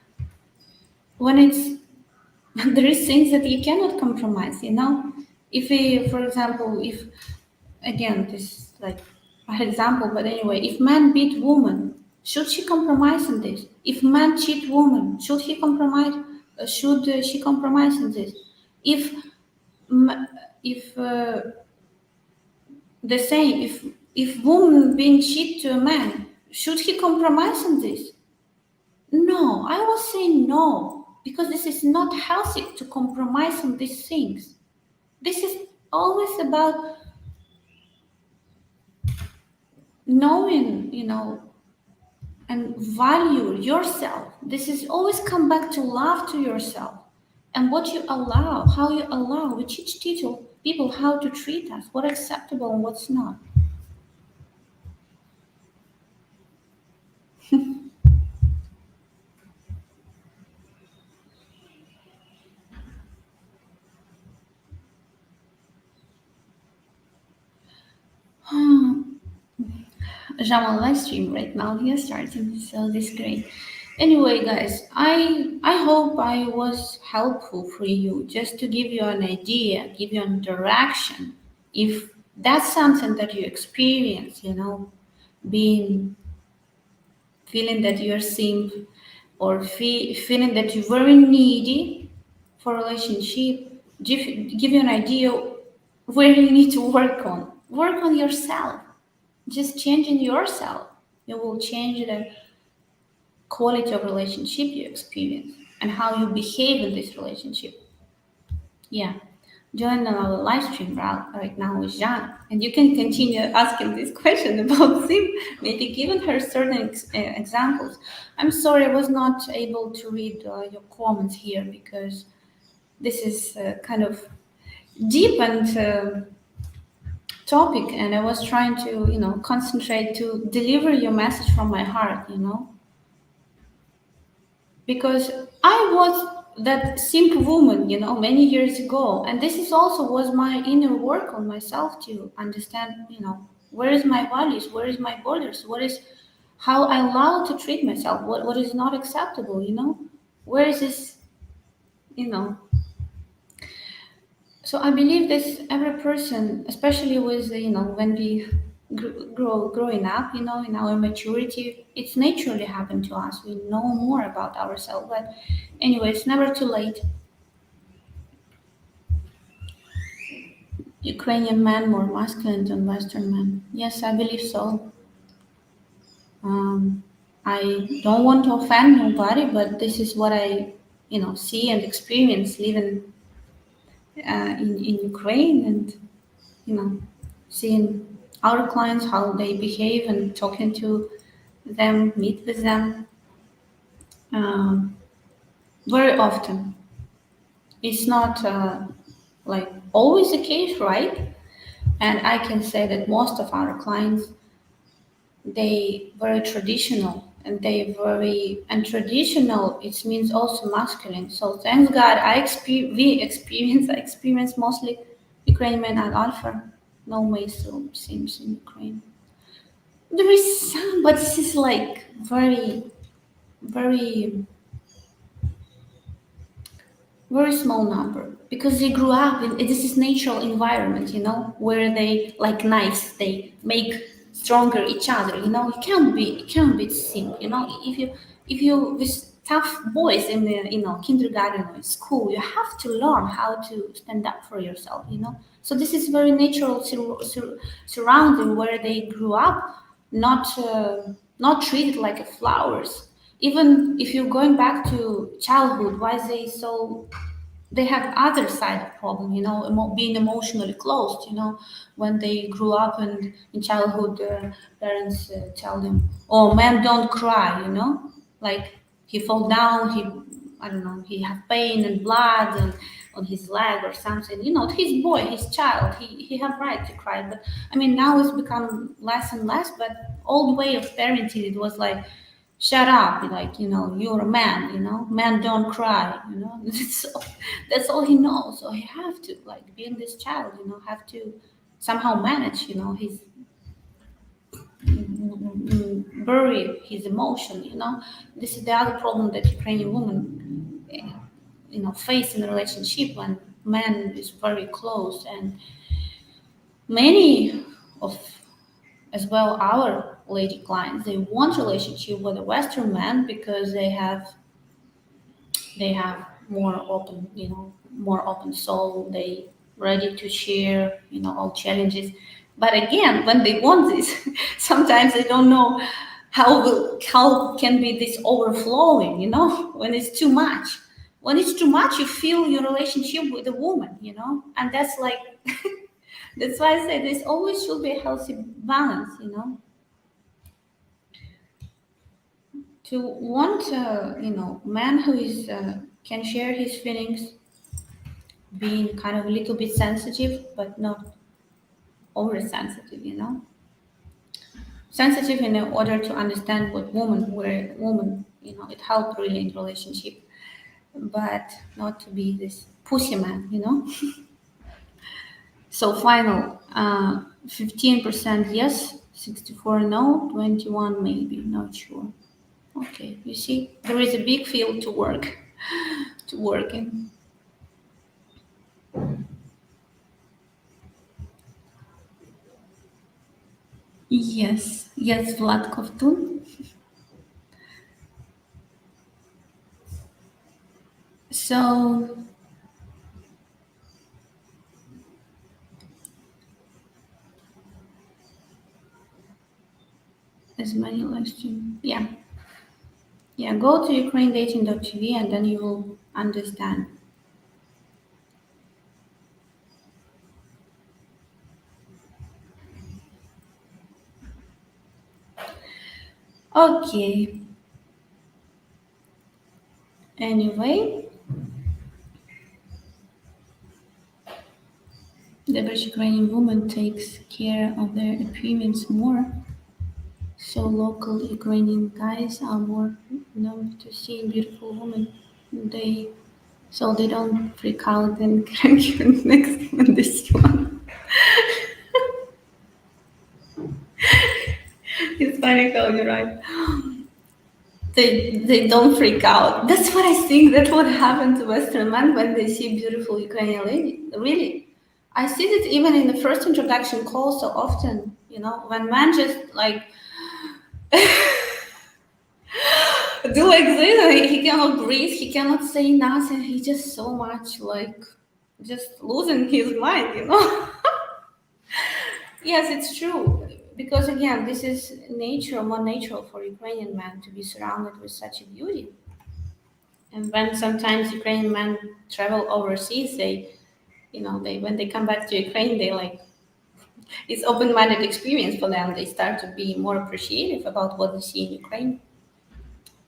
when it's there is things that you cannot compromise, you know. If we, for example, if again this is like an example, but anyway, if man beat woman, should she compromise on this? If man cheat woman, should he compromise? Should she compromise on this? If m- if the same, if woman being cheat to a man, should he compromise on this? No, I will say no, because this is not healthy to compromise on these things. This is always about knowing, you know, and value yourself. This is always come back to love to yourself and what you allow, how you allow. We teach people how to treat us, what's acceptable and what's not. Jamal live stream right now. He is starting, so this is great. Anyway, guys, I hope I was helpful for you, just to give you an idea, give you an direction. If that's something that you experience, you know, being feeling that you're simp or feeling that you're very needy for a relationship, give you an idea where you need to work on. Work on yourself. Just changing yourself, you will change the quality of relationship you experience and how you behave in this relationship. Yeah. Join our live stream right now with Jan, and you can continue asking this question about Sim, maybe giving her certain examples. I'm sorry I was not able to read your comments here because this is kind of deep and topic, and I was trying to, you know, concentrate to deliver your message from my heart, you know, because I was that simp woman, you know, many years ago, and this is also was my inner work on myself to understand, you know, where is my values, where is my borders, what is how I allow to treat myself, what is not acceptable, you know, where is this, you know. So I believe this every person, especially with, you know, when we growing up, you know, in our maturity, it's naturally happened to us. We know more about ourselves. But anyway, it's never too late. Ukrainian men more masculine than Western men. Yes, I believe so. Um, I don't want to offend nobody, but this is what I, you know, see and experience living in Ukraine, and you know, seeing our clients how they behave and talking to them, meet with them very often. It's not like always the case, right? And I can say that most of our clients they very traditional, and traditional, it means also masculine. So thanks God, I experience mostly Ukrainian men and alpha, no male seems in Ukraine. There is some, but this is like very very small number, because they grew up in this is natural environment, where they like knives, they make stronger each other. It can't be simple. If you with tough boys in the kindergarten or school, you have to learn how to stand up for yourself. So this is very natural surrounding where they grew up, not treated like a flowers. Even if you're going back to childhood, why they have other side of problem, being emotionally closed, when they grew up and in childhood, parents tell them, oh, men don't cry, like he fall down, I don't know, he have pain and blood and on his leg or something, his boy, his child, he have right to cry. But I mean, now it's become less and less, but old way of parenting, it was like, shut up, like, you're a man, men don't cry, that's all he knows. So he have to, like, being this child, have to somehow manage, his bury his emotion. This is the other problem that Ukrainian women face in a relationship when man is very close. And many of, as well, our lady clients, they want relationship with a Western man because they have more open soul, they ready to share, all challenges. But again, when they want this, sometimes they don't know how can be this overflowing, when it's too much. When it's too much, you feel your relationship with a woman, and that's like that's why I say this always should be a healthy balance, to want man who is can share his feelings, being kind of a little bit sensitive, but not oversensitive, sensitive in order to understand what woman, it helped really in relationship, but not to be this pussy man, So final, 15% yes, 64 no, 21 maybe, not sure. Okay, you see, there is a big field to work in. Yes, Vlad Kovtun. So, as many live stream. Yeah, go to ukrainedating.tv and then you will understand. Okay. Anyway, the average Ukrainian woman takes care of their appearance more. So local Ukrainian guys are more known to see beautiful women. They they don't freak out and crank you next when they see one. It's funny how you're right. They don't freak out. That's what I think. That's what happened to Western men when they see beautiful Ukrainian lady. Really, I see it even in the first introduction call so often. When man just like do like this, and he cannot breathe, he cannot say nothing. He just so much like just losing his mind. Yes, it's true. Because again, this is more natural for Ukrainian men to be surrounded with such a beauty. And when sometimes Ukrainian men travel overseas, they when they come back to Ukraine, they like it's open-minded experience for them. They start to be more appreciative about what they see in Ukraine,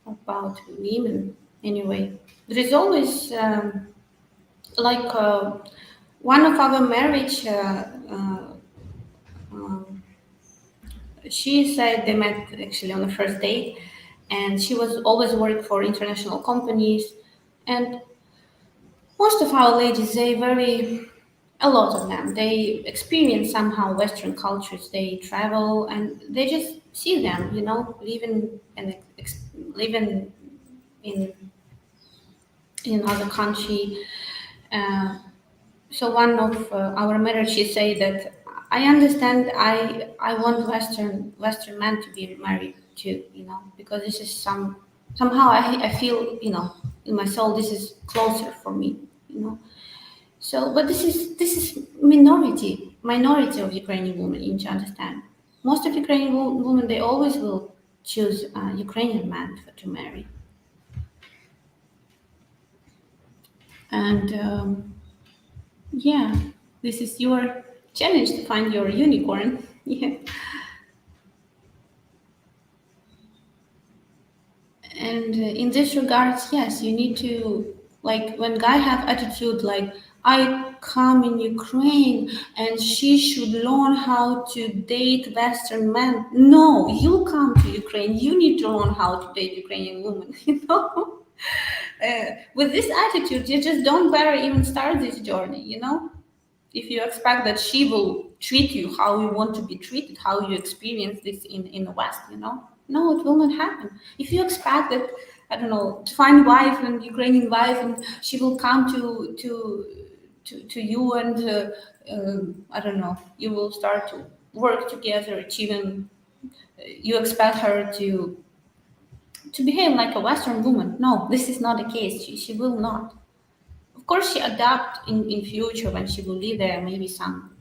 about women. Anyway, there is always like one of our marriage. Um, she said they met actually on the first date, and she was always worked for international companies, and most of our ladies, a lot of them, they experience somehow Western cultures. They travel and they just see them, living in other country. Uh, so one of our marriage, she say that I understand. I want Western men to be married too, because this is somehow I feel, in my soul this is closer for me, you know. So, but this is minority of Ukrainian women. You need to understand. Most of Ukrainian women, they always will choose Ukrainian man to marry, and yeah, this is your challenge to find your unicorn. Yeah, and in this regards, yes, you need to, like, when guy have attitude like I come in Ukraine and she should learn how to date Western men. No, you come to Ukraine, you need to learn how to date Ukrainian women. With this attitude, you just don't better even start this journey. If you expect that she will treat you how you want to be treated, how you experience this in the West, no, it will not happen. If you expect that, I don't know, to find wife and Ukrainian wife, and she will come to you, and I don't know, you will start to work together, achieving. You expect her to behave like a Western woman. No, this is not the case. She will not. Of course, she adapt in future when she will live there. Maybe some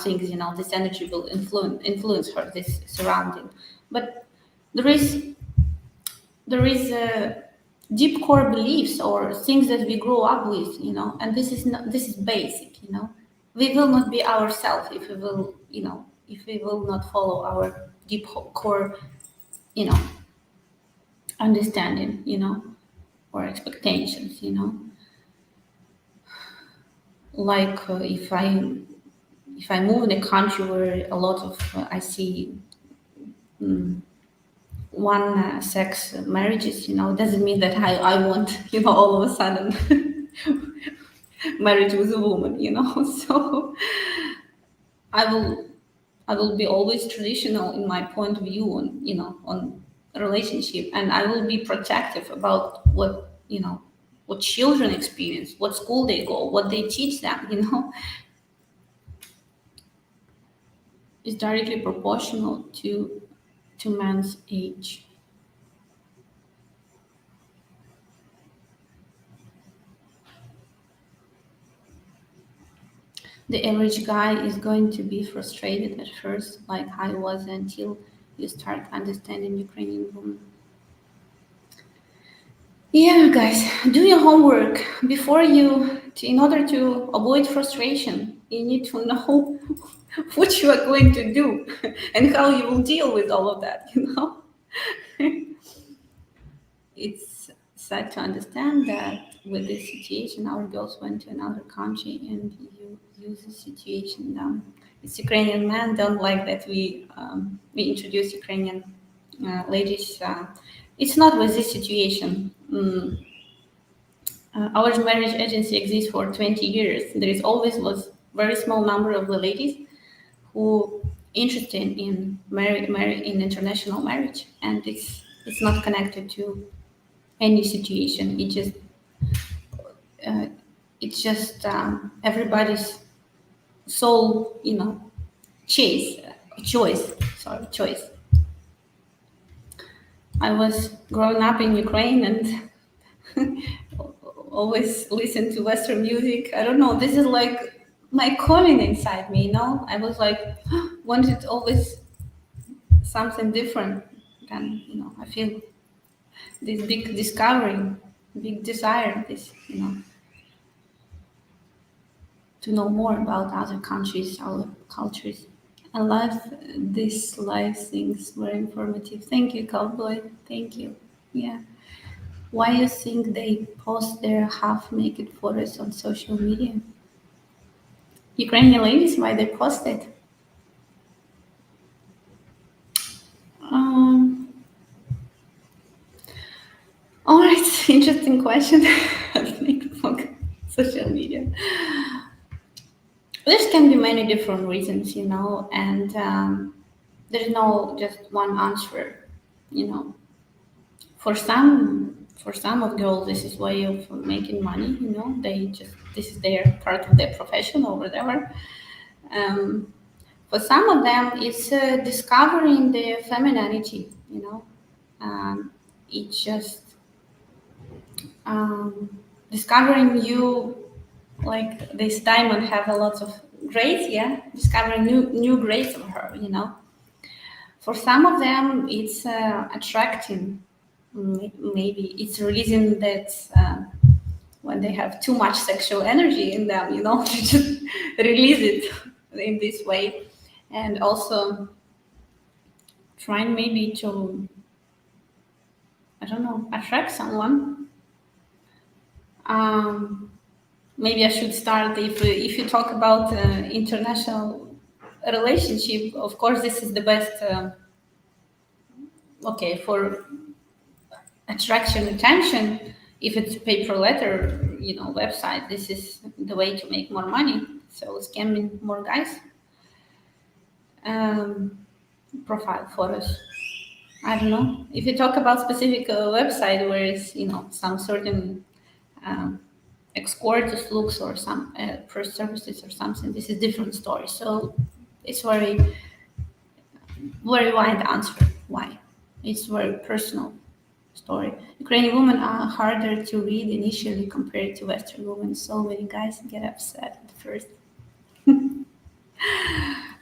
things, this energy will influence her, this surrounding. But there is deep core beliefs or things that we grow up with, and this is basic. We will not be ourselves if we will not follow our deep core, you know, understanding, or expectations, like if I move in a country where a lot of I see one sex marriages, doesn't mean that I want, all of a sudden marriage with a woman, So I will I will be always traditional in my point of view on, on relationship, and I will be protective about what children experience, what school they go, what they teach them, is directly proportional to man's age. The average guy is going to be frustrated at first, like I was, until you start understanding Ukrainian women. Yeah, guys, do your homework before in order to avoid frustration. You need to know what you are going to do and how you will deal with all of that. It's sad to understand that with this situation, our girls went to another country and you use the situation. It's Ukrainian men don't like that we introduce Ukrainian ladies. It's not with this situation. Our marriage agency exists for 20 years. There is always was very small number of the ladies who interested in marry in international marriage, and it's not connected to any situation. Uh, it's just everybody's soul, chase choice. Sorry, choice. I was growing up in Ukraine and always listen to Western music. I don't know. This is like my calling inside me. I was like wanted always something different. Than I feel this big discovery, big desire. This to know more about other countries, our cultures. I love this live things, very informative. Thank you, Cowboy. Thank you. Yeah. Why you think they post their half naked photos on social media? Ukrainian ladies, why they post it? interesting question. Social media. There can be many different reasons, and there's no just one answer, you know. For some of girls, this is way of making money, They just this is their part of their profession or whatever. Um, for some of them, it's discovering their femininity, It's just discovering you, like this diamond have a lot of grades, yeah, discovering new grades of her. For some of them, it's attracting. Maybe it's releasing that when they have too much sexual energy in them, to just release it in this way, and also trying maybe to, I don't know, attract someone. Maybe I should start if you talk about international relationship. Of course, this is the best. Okay, for attraction, attention. If it's paper letter, website, this is the way to make more money. So scamming more guys. Profile photos. I don't know. If you talk about specific website where it's some certain escorts looks or some first services or something, this is different story. So it's very very wide answer. Why? It's very personal story. Ukrainian women are harder to read initially compared to Western women. So many guys get upset at first.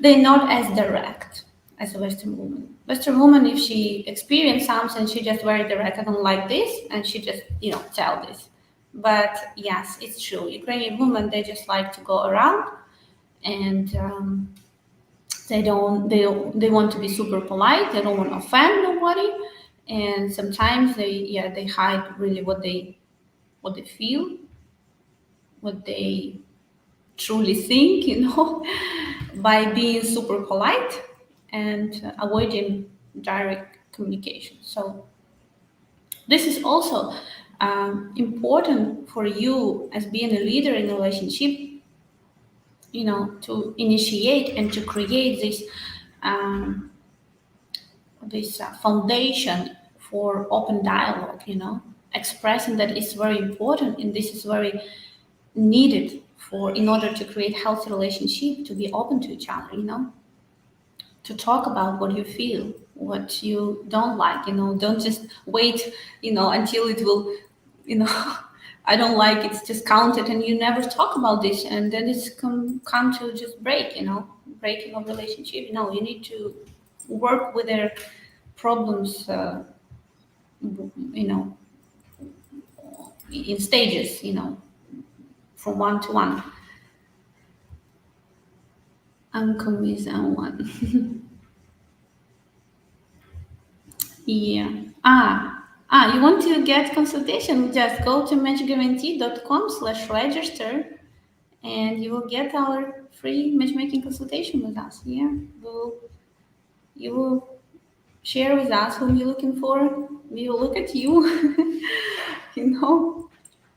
They're not as direct as a Western woman. Western woman, if she experienced something, she just very direct. I don't like this, and she just tell this. But yes, it's true. Ukrainian women, they just like to go around, and they want to be super polite. They don't want to offend nobody, and sometimes they hide really what they feel, what they truly think, by being super polite and avoiding direct communication. So this is also important for you as being a leader in a relationship, to initiate and to create this foundation for open dialogue, expressing that is very important, and this is very needed in order to create healthy relationship, to be open to each other, to talk about what you feel, what you don't like, don't just wait, until it will, I don't like it's just counted and you never talk about this, and then it's come to just breaking of relationship. No, you need to work with their problems, in stages, from one to one. Unconvinced and one. Yeah. You want to get consultation? Just go to matchguarantee.com/register and you will get our free matchmaking consultation with us. Yeah. You will share with us whom you're looking for. We will look at you,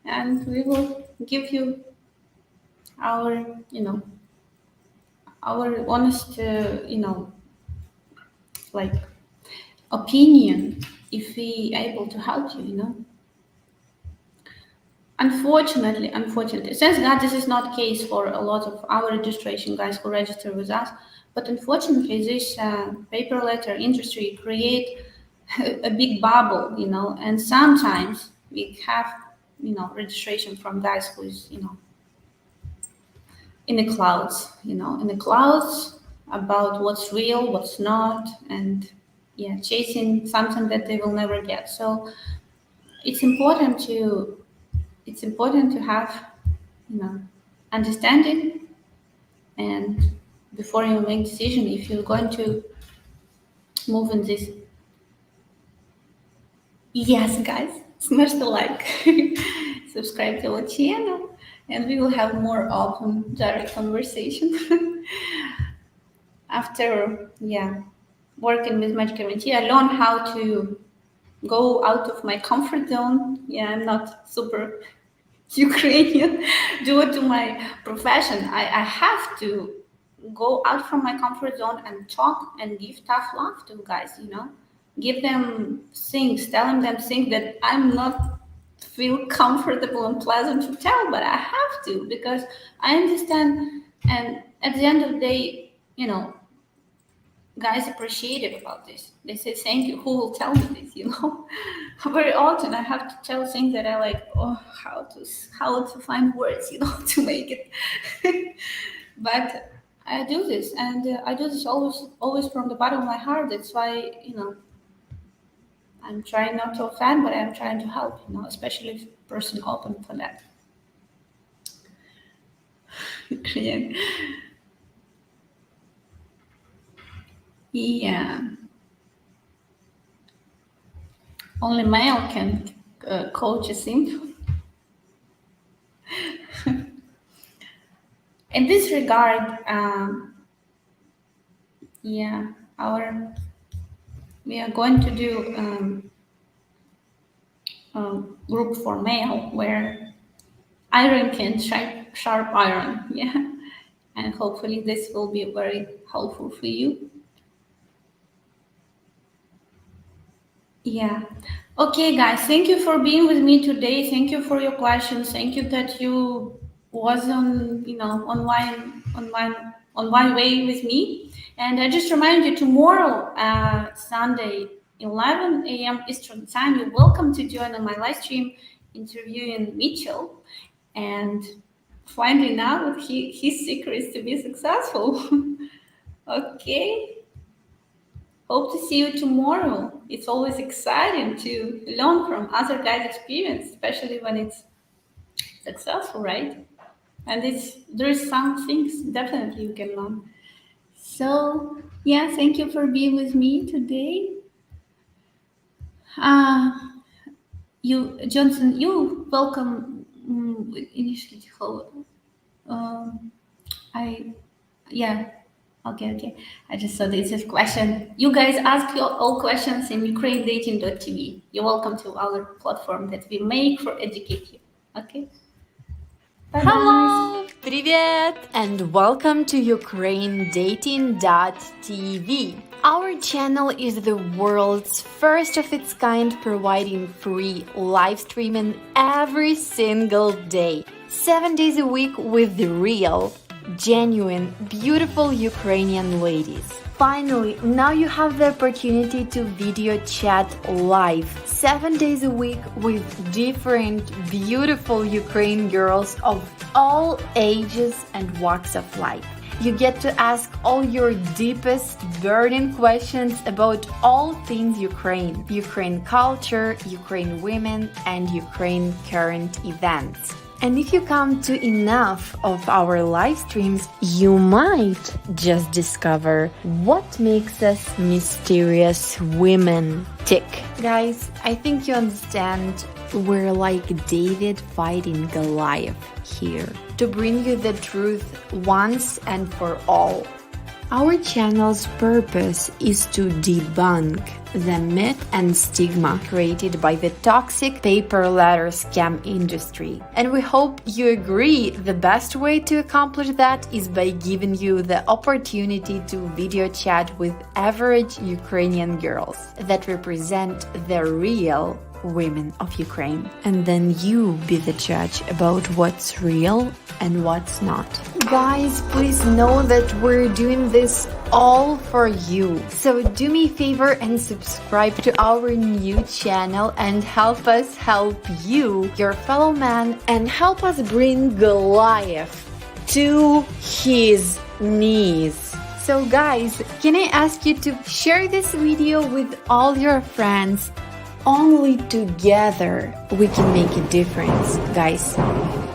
and we will give you our, our honest, like opinion, if we able to help you. Unfortunately, since God, this is not case for a lot of our registration guys who register with us, but unfortunately, this paper letter industry create a big bubble, and sometimes we have, registration from guys who is, in the clouds, about what's real, what's not, and chasing something that they will never get. So it's important to have, understanding, and before you make decision if you're going to move in this. Yes, guys, smash the like, subscribe to our channel, and we will have more open, direct conversation. After, working with Match Guarantee, I learned how to, go out of my comfort zone. Yeah, I'm not super Ukrainian due to my profession. I have to go out from my comfort zone and talk and give tough love to guys, give them things, telling them things that I'm not feel comfortable and pleasant to tell, but I have to because I understand. And at the end of the day, guys appreciate it about this. They say thank you. Who will tell me this? Very often I have to tell things that I like. Oh, how to find words, to make it. But I do this, and I do this always from the bottom of my heart. That's why I'm trying not to offend, but I'm trying to help. Especially if a person open for that. Yeah. Only male can coach a SIMP. In this regard, we are going to do a group for male where iron can sharp iron. Yeah, and hopefully this will be very helpful for you. Yeah. Okay, guys. Thank you for being with me today. Thank you for your questions. Thank you that you was on my way with me. And I just remind you tomorrow, Sunday, 11 a.m. Eastern Time. You're welcome to join on my live stream interviewing Mitchell and finding out his secrets to be successful. Okay. Hope to see you tomorrow. It's always exciting to learn from other guys' experience, especially when it's successful, right? And there's some things definitely you can learn. So yeah, thank you for being with me today. Johnson, you welcome. Okay. I just saw this question. You guys ask your all questions in ukrainedating.tv. You're welcome to our platform that we make for educate you. Okay. Bye-bye. Hello, привет, and welcome to ukrainedating.tv. Our channel is the world's first of its kind, providing free live streaming every single day, 7 days a week with the real, genuine, beautiful Ukrainian ladies. Finally, now you have the opportunity to video chat live 7 days a week with different beautiful Ukrainian girls of all ages and walks of life. You get to ask all your deepest burning questions about all things Ukraine culture, Ukraine women, and Ukraine current events. And if you come to enough of our live streams, you might just discover what makes us mysterious women tick. Guys, I think you understand we're like David fighting Goliath here to bring you the truth once and for all. Our channel's purpose is to debunk the myth and stigma created by the toxic paper letter scam industry. And we hope you agree the best way to accomplish that is by giving you the opportunity to video chat with average Ukrainian girls that represent the real women of Ukraine. And then you be the judge about what's real and what's not. Guys, please know that we're doing this all for you. So do me a favor and subscribe to our new channel and help us help you, your fellow man, and help us bring Goliath to his knees. So guys, can I ask you to share this video with all your friends? Only together we can make a difference, guys.